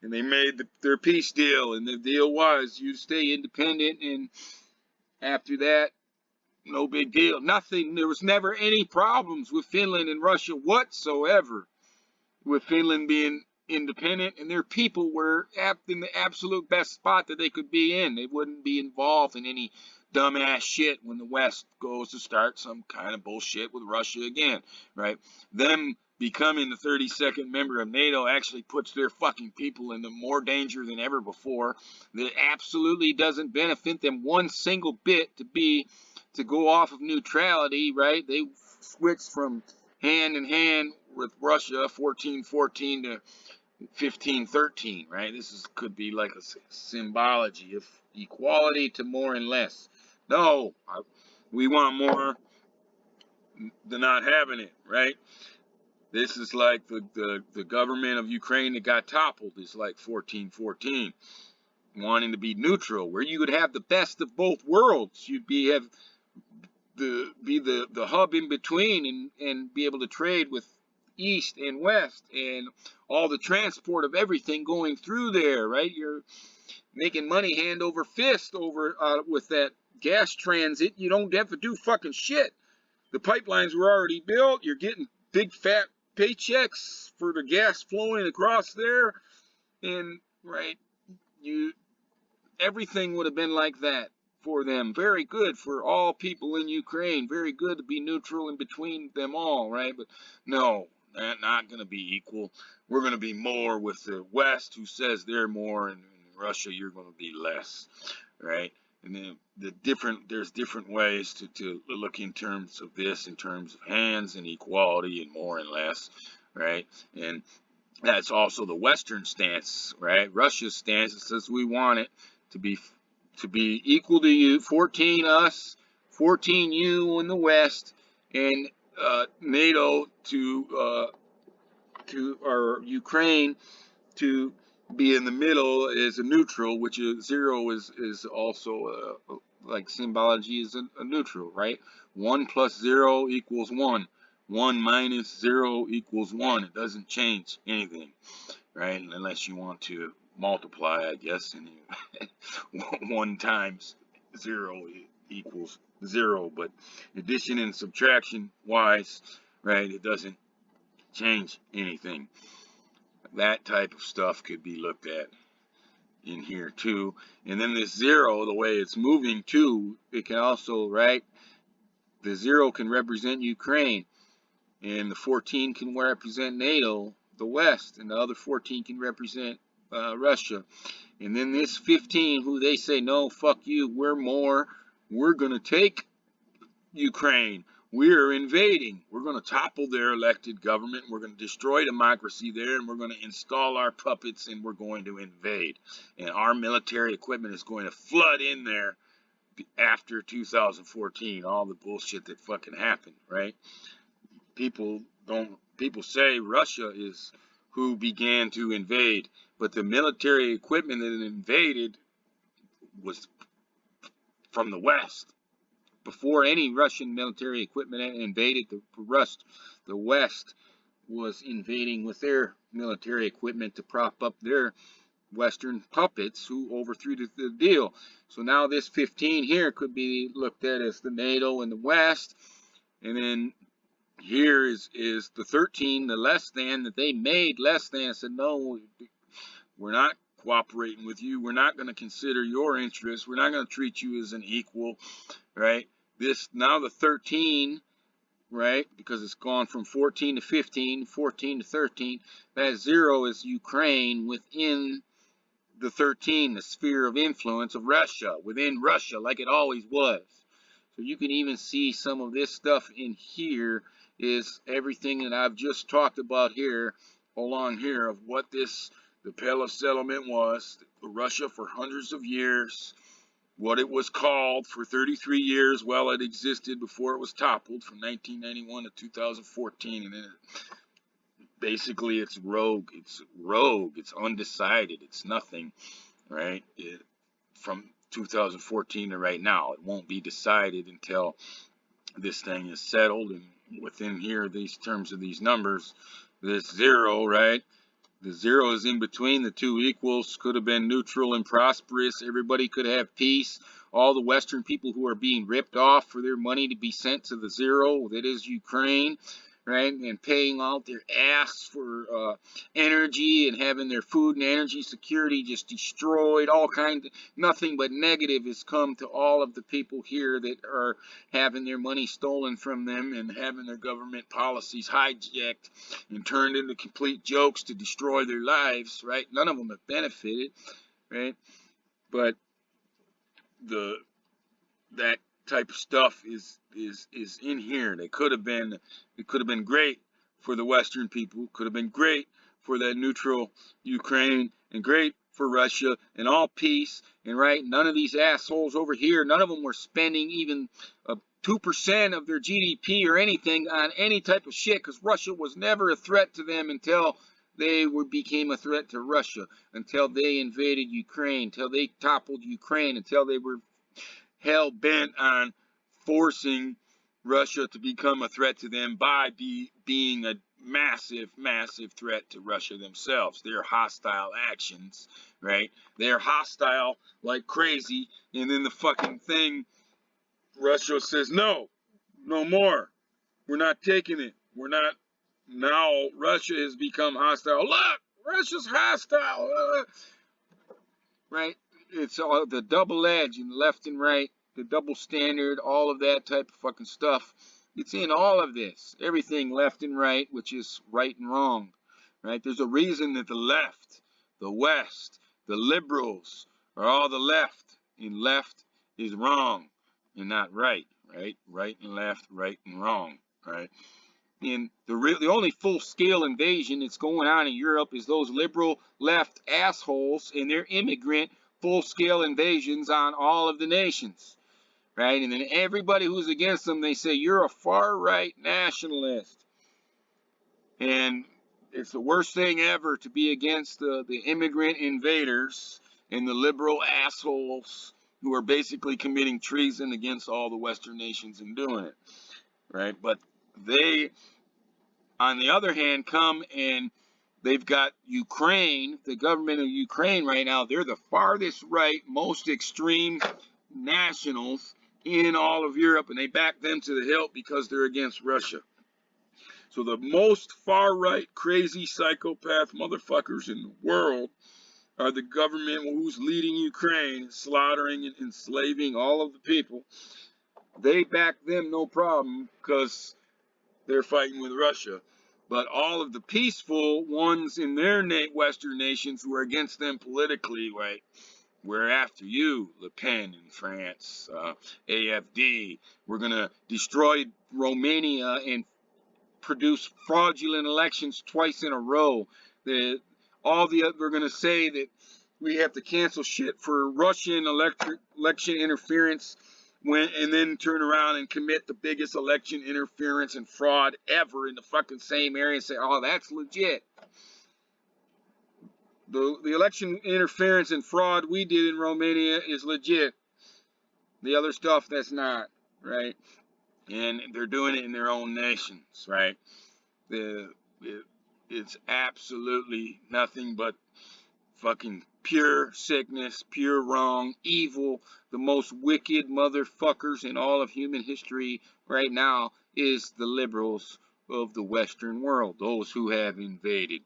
S1: And they made their peace deal. And the deal was you stay independent. And after that, no big deal. Nothing. There was never any problems with Finland and Russia whatsoever. With Finland being independent, and their people were in the absolute best spot that they could be in. They wouldn't be involved in any dumbass shit when the West goes to start some kind of bullshit with Russia again, right? Them becoming the 32nd member of NATO actually puts their fucking people into more danger than ever before. That absolutely doesn't benefit them one single bit to go off of neutrality, right? They switched from hand in hand with Russia 1414 to 1513, right? This could be like a symbology of equality to more and less. No, we want more than not having it, right? This is like the government of Ukraine that got toppled is like 1414, wanting to be neutral, where you would have the best of both worlds. You'd be the hub in between and be able to trade with east and west and all the transport of everything going through there, right? You're making money hand over fist over with that gas transit. You don't have to do fucking shit. The pipelines were already built. You're getting big fat paychecks for the gas flowing across there, and right, everything would have been like that for them. Very good for all people in Ukraine. Very good to be neutral in between them all, right? But no, they're not going to be equal. We're going to be more with the West, who says they're more, and in Russia you're going to be less, right? And then there's different ways to look in terms of this, in terms of hands and equality and more and less, right? And that's also the Western stance, right? Russia's stance says we want it to be equal to you, 14 us, 14 you in the West, and NATO or Ukraine to be in the middle as a neutral, which is zero is also like symbology is a neutral, right? 1 plus 0 equals 1. 1 minus 0 equals 1. It doesn't change anything, right? Unless you want to multiply, I guess, and 1 times 0 equals 0. But addition and subtraction wise, right, it doesn't change anything. That type of stuff could be looked at in here too. And then this 0, the way it's moving too, it can also, right, the 0 can represent Ukraine, and the 14 can represent NATO, the West, and the other 14 can represent Russia. And then this 15, who they say, no, fuck you, we're more, we're going to take Ukraine. we're invading. We're going to topple their elected government. We're going to destroy democracy there, and we're going to install our puppets, and we're going to invade. And our military equipment is going to flood in there after 2014, all the bullshit that fucking happened, right? People say Russia is who began to invade, but the military equipment that invaded was from the West. Before any Russian military equipment invaded the West was invading with their military equipment to prop up their Western puppets who overthrew the deal. So now this 15 here could be looked at as the NATO and the West, and then here is the 13, the less than that they made less than, said no, we're not cooperating with you. We're not going to consider your interests. We're not going to treat you as an equal, right? This now the 13, right? Because it's gone from 14 to 15, 14 to 13. That 0 is Ukraine within the 13, the sphere of influence of Russia, within Russia, like it always was. So you can even see some of this stuff in here is everything that I've just talked about here, along here, of what the Pale of Settlement was, Russia for hundreds of years, what it was called for 33 years while it existed before it was toppled from 1991 to 2014, and then basically it's rogue, it's undecided, it's nothing, right? From 2014 to right now, it won't be decided until this thing is settled, and within here, these terms of these numbers, this 0, right? The 0 is in between the two equals, could have been neutral and prosperous. Everybody could have peace. All the Western people who are being ripped off for their money to be sent to the 0, that is Ukraine, right? And paying out their ass for energy and having their food and energy security just destroyed. All kinds of, nothing but negative has come to all of the people here that are having their money stolen from them and having their government policies hijacked and turned into complete jokes to destroy their lives, right? None of them have benefited, right? But that type of stuff is in here. It could have been great for the Western people, could have been great for that neutral Ukraine, and great for Russia, and all peace, and right, none of these assholes over here, none of them were spending even 2% of their GDP or anything on any type of shit, because Russia was never a threat to them until they became a threat to Russia, until they invaded Ukraine, until they toppled Ukraine, until they were hell-bent on forcing Russia to become a threat to them by being a massive threat to Russia themselves. Their hostile actions, right? They're hostile like crazy, and then the fucking thing, Russia says, no more. We're not taking it. We're not. Now Russia has become hostile. Look, Russia's hostile. Right? It's all the double edge and left and right, the double standard, all of that type of fucking stuff. It's in all of this. Everything left and right, which is right and wrong. Right? There's a reason that the left, the West, the liberals are all the left, and left is wrong and not right. Right? Right and left, right and wrong. Right? And the only full-scale invasion that's going on in Europe is those liberal left assholes and their immigrant full-scale invasions on all of the nations, right? And then everybody who's against them, they say, you're a far-right nationalist. And it's the worst thing ever to be against the immigrant invaders and the liberal assholes who are basically committing treason against all the Western nations and doing it, right? But they, on the other hand, come and they've got Ukraine, the government of Ukraine right now. They're the farthest right, most extreme nationals in all of Europe, and they back them to the hilt because they're against Russia. So the most far right, crazy psychopath motherfuckers in the world are the government who's leading Ukraine, slaughtering and enslaving all of the people. They back them no problem because they're fighting with Russia. But all of the peaceful ones in their Western nations who are against them politically, right, We're after you, Le Pen in France, AFD. We're going to destroy Romania and produce fraudulent elections twice in a row. We're going to say that we have to cancel shit for Russian election interference and then turn around and commit the biggest election interference and fraud ever in the fucking same area and say, oh, that's legit. The election interference and fraud we did in Romania is legit. The other stuff, that's not, right? And they're doing it in their own nations, right? It's absolutely nothing but fucking pure sickness, pure wrong, evil. The most wicked motherfuckers in all of human history right now is the liberals of the Western world, those who have invaded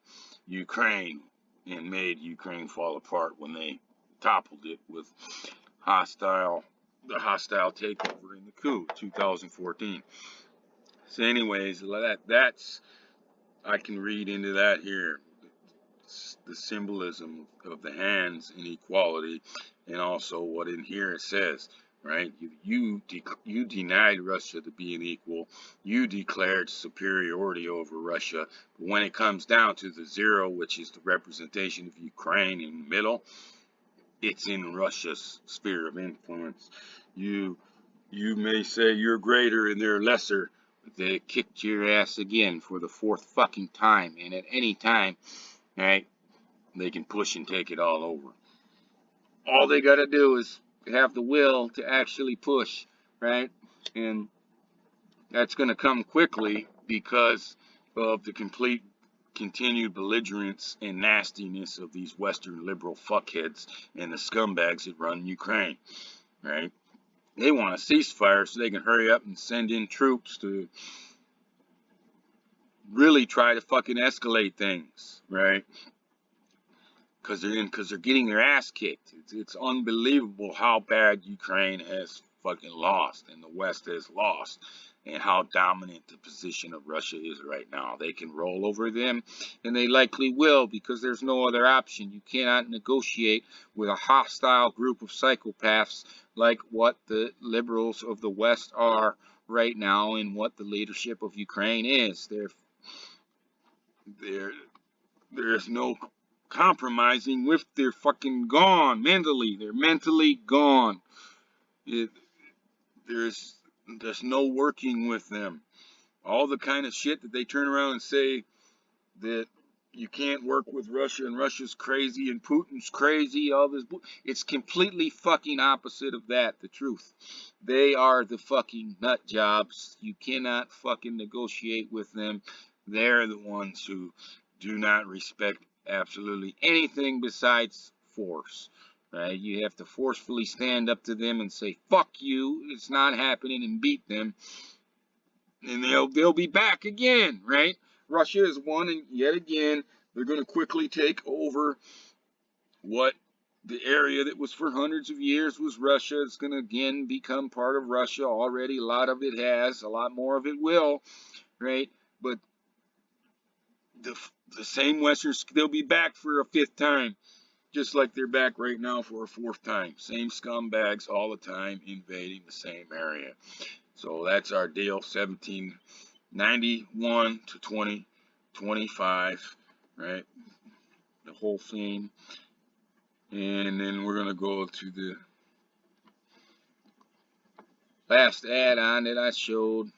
S1: Ukraine and made Ukraine fall apart when they toppled it with the hostile takeover in the coup, 2014. So anyways, that's I can read into that here. The symbolism of the hands in equality, and also what in here it says, right? You denied Russia to be an equal. You declared superiority over Russia. But when it comes down to the zero, which is the representation of Ukraine in the middle, it's in Russia's sphere of influence. You may say you're greater and they're lesser, but they kicked your ass again for the fourth fucking time, and at any time, right, they can push and take it all over. All they got to do is have the will to actually push, right? And that's going to come quickly because of the complete continued belligerence and nastiness of these Western liberal fuckheads and the scumbags that run Ukraine, right? They want a ceasefire so they can hurry up and send in troops to really try to fucking escalate things, right? Because they're getting their ass kicked. It's unbelievable how bad Ukraine has fucking lost and the West has lost, and how dominant the position of Russia is right now. They can roll over them, and they likely will, because there's no other option. You cannot negotiate with a hostile group of psychopaths like what the liberals of the West are right now, and what the leadership of Ukraine is. There's no compromising with. They're fucking gone mentally. They're mentally gone. There's no working with them. All the kind of shit that they turn around and say that you can't work with Russia and Russia's crazy and Putin's crazy, all this, it's completely fucking opposite of that, the truth. They are the fucking nut jobs. You cannot fucking negotiate with them. They're the ones who do not respect absolutely anything besides force, right? You have to forcefully stand up to them and say, fuck you, it's not happening, and beat them, and they'll be back again, right? Russia has won, and yet again, they're going to quickly take over what the area that was for hundreds of years was Russia. It's going to again become part of Russia. Already a lot of it has, a lot more of it will, right? But the same Westerns, they'll be back for a fifth time, just like they're back right now for a fourth time. Same scumbags all the time invading the same area. So that's our deal, 1791 to 2025, right? The whole thing. And then we're going to go to the last add-on that I showed,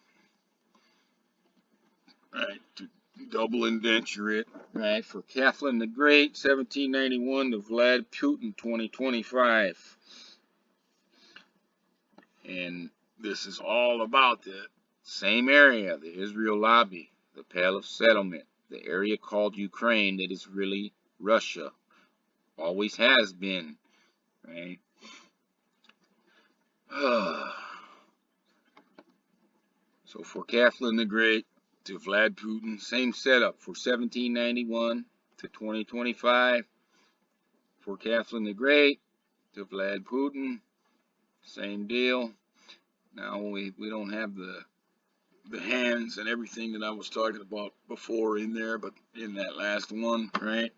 S1: right, to double indenture it, right, for Catherine the Great, 1791 to Vlad Putin, 2025. And this is all about the same area, the Israel lobby, the Pale of Settlement, the area called Ukraine that is really Russia. Always has been, right? So for Catherine the Great to Vlad Putin, same setup for 1791 to 2025. For Catherine the Great to Vlad Putin, same deal. Now we don't have the hands and everything that I was talking about before in there, but in that last one, right?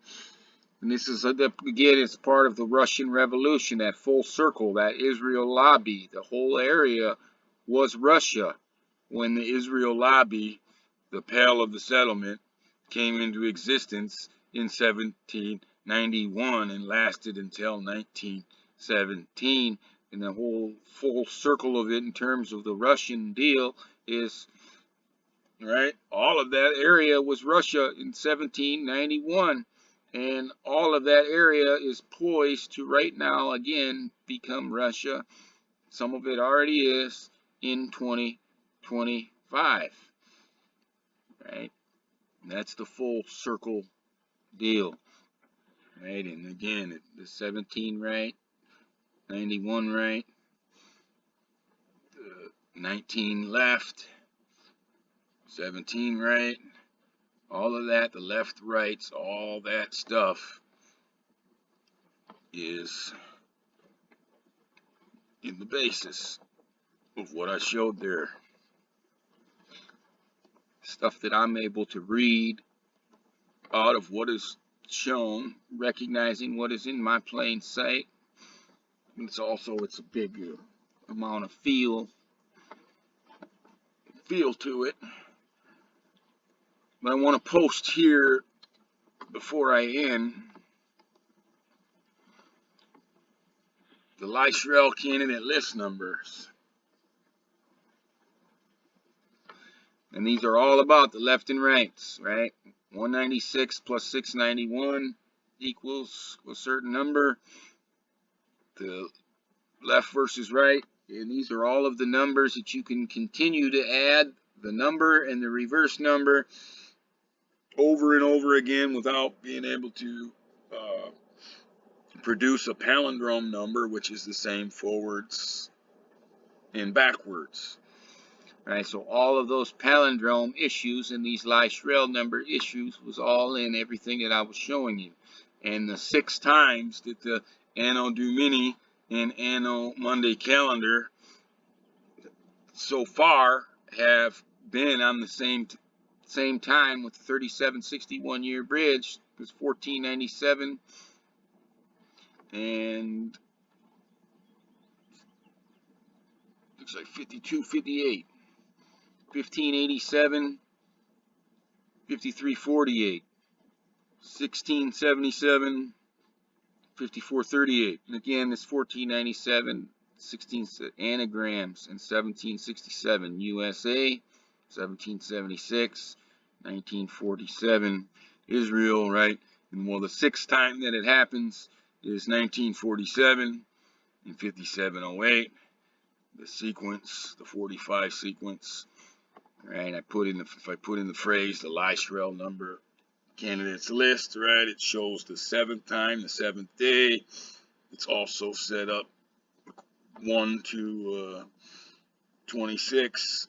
S1: And this is, again, it's part of the Russian Revolution, that full circle, that Israel lobby. The whole area was Russia when the Israel lobby, the Pale of the Settlement, came into existence in 1791 and lasted until 1917. And the whole full circle of it in terms of the Russian deal is, right, all of that area was Russia in 1791. And all of that area is poised to right now again become Russia. Some of it already is in 2025. Right? And that's the full circle deal. Right? And again, the 17 right, 91 right, 19 left, 17 right, all of that, the left, rights, all that stuff is in the basis of what I showed there. Stuff that I'm able to read out of what is shown, recognizing what is in my plain sight. It's a big amount of feel to it. But I want to post here before I end the Lychrel candidate list numbers. And these are all about the left and rights, right? 196 plus 691 equals a certain number. The left versus right. And these are all of the numbers that you can continue to add the number and the reverse number over and over again without being able to produce a palindrome number, which is the same forwards and backwards. Right, so all of those palindrome issues and these Lychrel number issues was all in everything that I was showing you. And the 6 times that the Anno Domini and Anno Mundi calendar so far have been on the same time with the 3761 year bridge. It was 1497 and looks like 5258, 1587, 5348, 1677, 5438. And again, this 1497, 16 anagrams, and 1767 USA, 1776, 1947 Israel, right? And well, the 6th time that it happens is 1947 and 5708. The sequence, the 45 sequence, right? If I put in the phrase the Lychrel number candidates list, right? It shows the 7th time, the 7th day. It's also set up 1 to 26,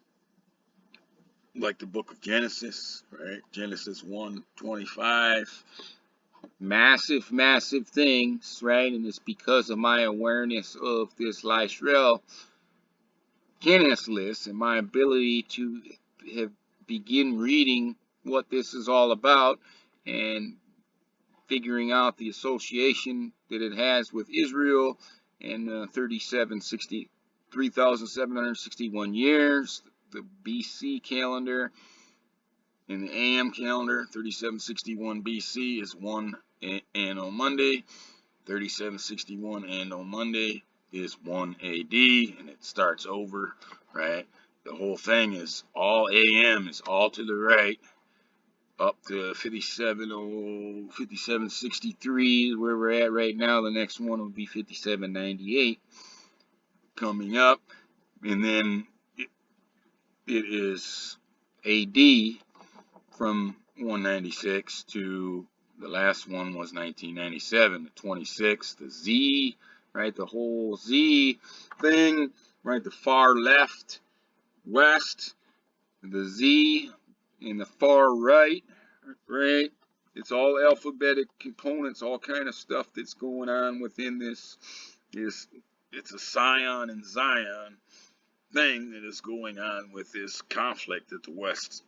S1: like the book of Genesis, right? Genesis 1:25. Massive, massive things, right? And it's because of my awareness of this Lychrel candidates list and my ability to begin reading what this is all about and figuring out the association that it has with Israel and 3,761 years, the BC calendar and the AM calendar. 3761 BC is 1 Anno Mundi, 3761 Anno Mundi is 1 AD, and it starts over, right? The whole thing is all AM is all to the right, up to 5763 is where we're at right now. The next one will be 5798 coming up, and then it is AD from 196 to the last one was 1997, the 26th, the Z, right? The whole Z thing, right? The far left, west, the Z in the far right, right? It's all alphabetic components, all kind of stuff that's going on within this. It's a Scion and Zion thing that is going on with this conflict that the West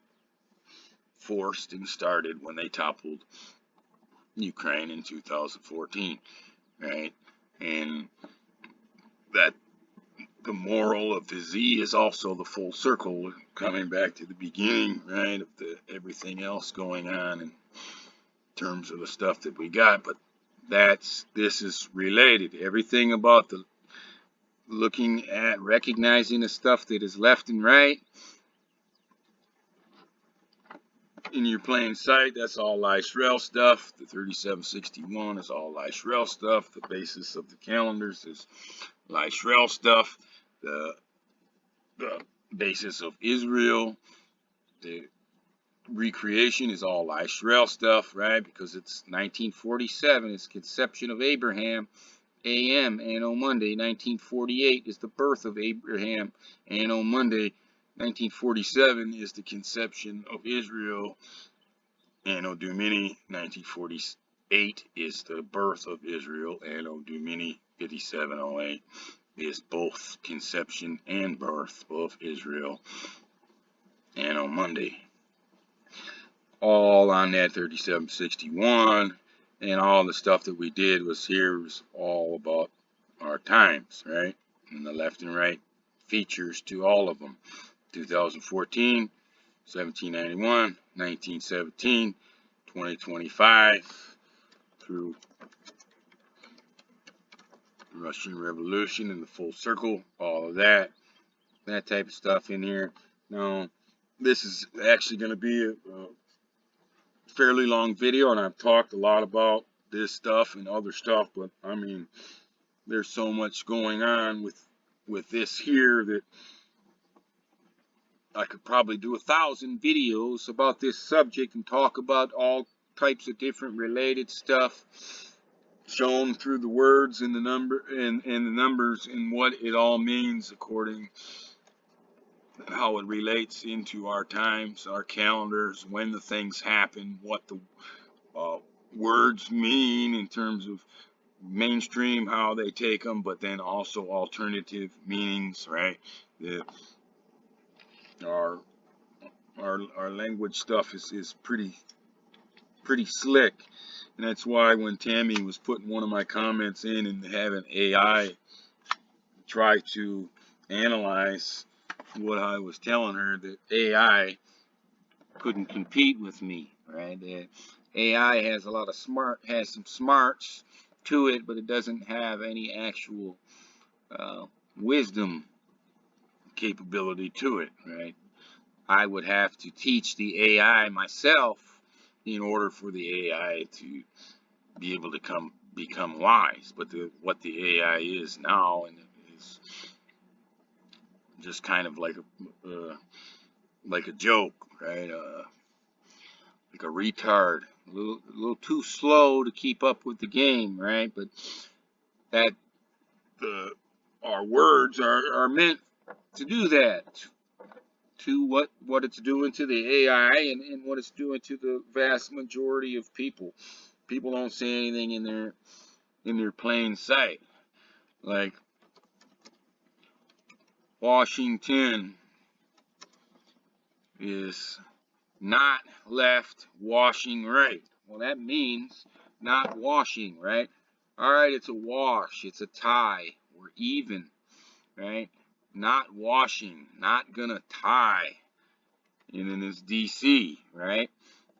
S1: forced and started when they toppled Ukraine in 2014, right? And that the moral of the Z is also the full circle, coming back to the beginning, right, of the everything else going on in terms of the stuff that we got. But this is related. Everything about the looking at recognizing the stuff that is left and right in your plain sight, that's all Lychrel stuff. The 3761 is all Lychrel stuff. The basis of the calendars is Lychrel stuff. The basis of Israel, the recreation is all Lychrel stuff, right? Because it's 1947, it's conception of Abraham, AM, Anno Monday. 1948 is the birth of Abraham, Anno Monday. 1947 is the conception of Israel, Anno Domini. 1948 is the birth of Israel, Anno Domini. 5708 is both conception and birth of Israel, Anno Monday. All on that 3761, and all the stuff that we did was all about our times, right? And the left and right features to all of them. 2014, 1791, 1917, 2025, through the Russian Revolution and the full circle, all of that type of stuff in here. Now, this is actually going to be a fairly long video, and I've talked a lot about this stuff and other stuff, but I mean, there's so much going on with this here that I could probably do 1,000 videos about this subject and talk about all types of different related stuff shown through the words and the numbers and what it all means according how it relates into our times, our calendars, when the things happen, what the words mean in terms of mainstream, how they take them, but then also alternative meanings, right? Our language stuff is pretty slick, and that's why when Tammy was putting one of my comments in and having AI try to analyze what I was telling her, that AI couldn't compete with me, right? AI has a lot of has some smarts to it, but it doesn't have any actual wisdom capability to it, right? I would have to teach the AI myself in order for the AI to be able to become wise. But what the AI is now, and is just kind of like a joke, right? Like a retard, a little too slow to keep up with the game, right? But that our words are meant to do that, to what it's doing to the AI and what it's doing to the vast majority of people. People don't say anything in their plain sight. Like Washington is not left, washing right. Well, that means not washing, right? All right, it's a wash, it's a tie, we're even, right? Not washing, not gonna tie. And then it's DC, right?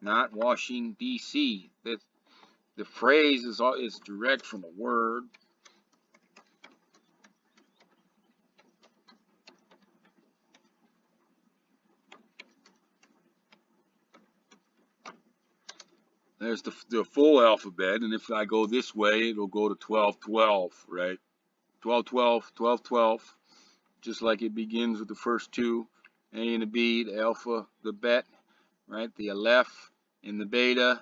S1: Not washing DC. That the phrase is direct from a word. There's the full alphabet, and if I go this way, it'll go to 1212, right? 1212, 1212, just like it begins with the first two, A and the B, the alpha, the bet, right? The aleph and the beta,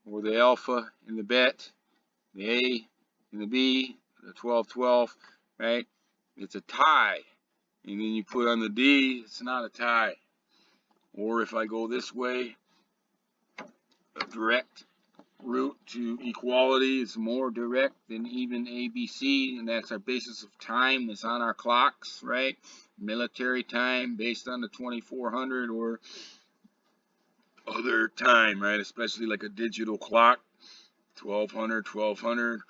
S1: or the alpha and the bet, the A and the B, the 1212, right? It's a tie. And then you put on the D, it's not a tie. Or if I go this way, a direct route to equality is more direct than even ABC, and that's our basis of time. It's on our clocks, right? Military time based on the 2400 or other time, right? Especially like a digital clock. 1200, 1200,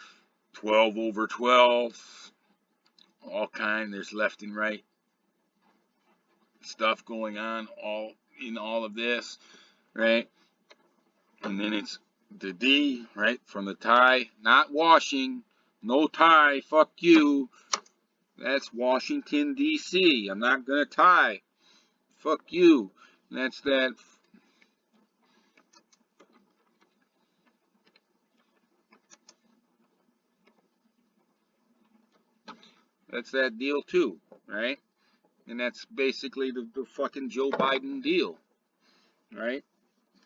S1: 12 over 12, all kind. There's left and right stuff going on all in all of this, right? And then it's the D, right, from the tie, not washing, no tie, fuck you. That's Washington, D.C. I'm not gonna tie, fuck you. And that's that. That's that deal too, right? And that's basically the fucking Joe Biden deal, right?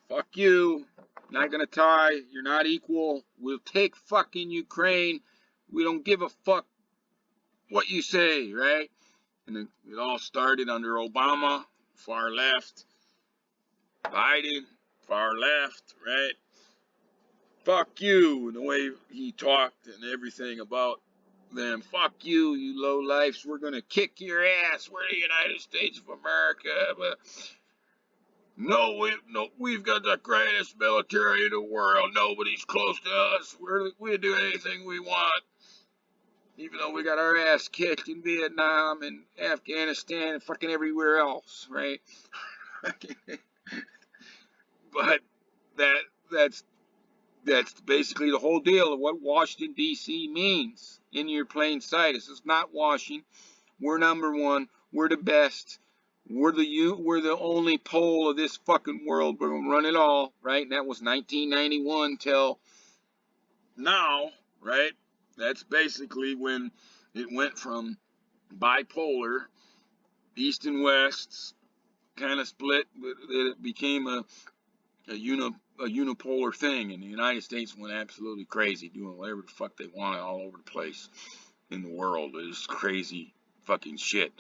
S1: Fuck you. Not gonna tie. You're not equal. We'll take fucking Ukraine. We don't give a fuck what you say, right? And it all started under Obama, far left. Biden, far left, right? Fuck you. And the way he talked and everything about them. Fuck you, you low lifes. We're gonna kick your ass. We're the United States of America. But no, we've got the greatest military in the world. Nobody's close to us. We do anything we want. Even though we got our ass kicked in Vietnam and Afghanistan and fucking everywhere else, right? But that's basically the whole deal of what Washington, D.C. means in your plain sight. This is not Washington. We're number one. We're the best. We're the only pole of this fucking world. We're gonna run it all, right? And that was 1991 till now, right? That's basically when it went from bipolar, east and west, kind of split, but it became a unipolar thing, and the United States went absolutely crazy, doing whatever the fuck they wanted all over the place in the world. It was crazy fucking shit,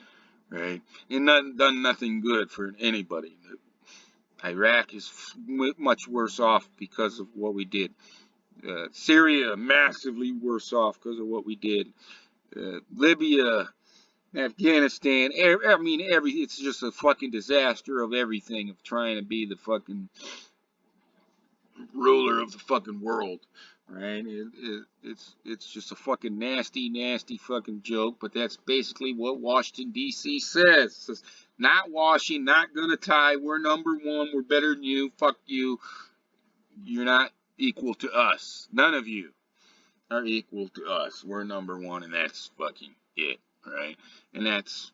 S1: right? And done nothing good for anybody. Iraq is much worse off because of what we did. Syria massively worse off because of what we did. Libya, Afghanistan, it's just a fucking disaster of everything, of trying to be the fucking ruler of the fucking world, right? It's just a fucking nasty fucking joke, but that's basically what Washington, D.C. says. It says, not washing, not gonna tie, we're number one, we're better than you, fuck you, you're not equal to us. None of you are equal to us. We're number one, and that's fucking it, right? And that's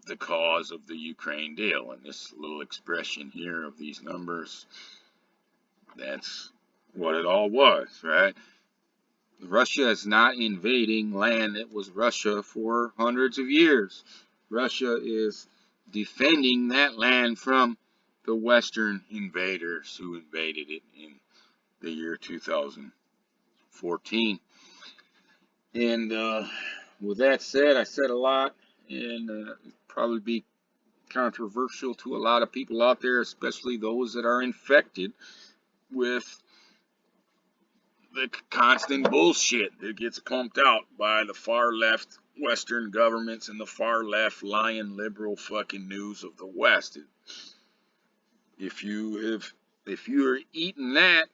S1: the cause of the Ukraine deal. And this little expression here of these numbers, that's what it all was, right? Russia is not invading land that was Russia for hundreds of years. Russia is defending that land from the Western invaders who invaded it in the year 2014. And with that said, I said a lot, and probably be controversial to a lot of people out there, especially those that are infected with the constant bullshit that gets pumped out by the far left Western governments and the far left lying liberal fucking news of the West. If you're eating that,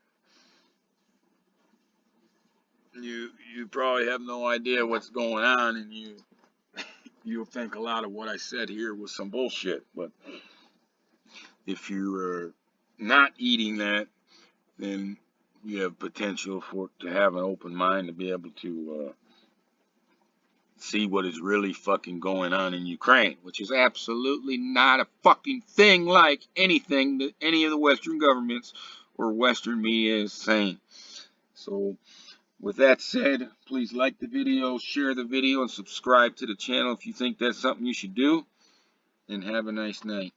S1: you probably have no idea what's going on, and you'll think a lot of what I said here was some bullshit. But if you're not eating that, then you have potential to have an open mind to be able to see what is really fucking going on in Ukraine, which is absolutely not a fucking thing like anything that any of the Western governments or Western media is saying. So with that said, please like the video, share the video, and subscribe to the channel if you think that's something you should do. And have a nice night.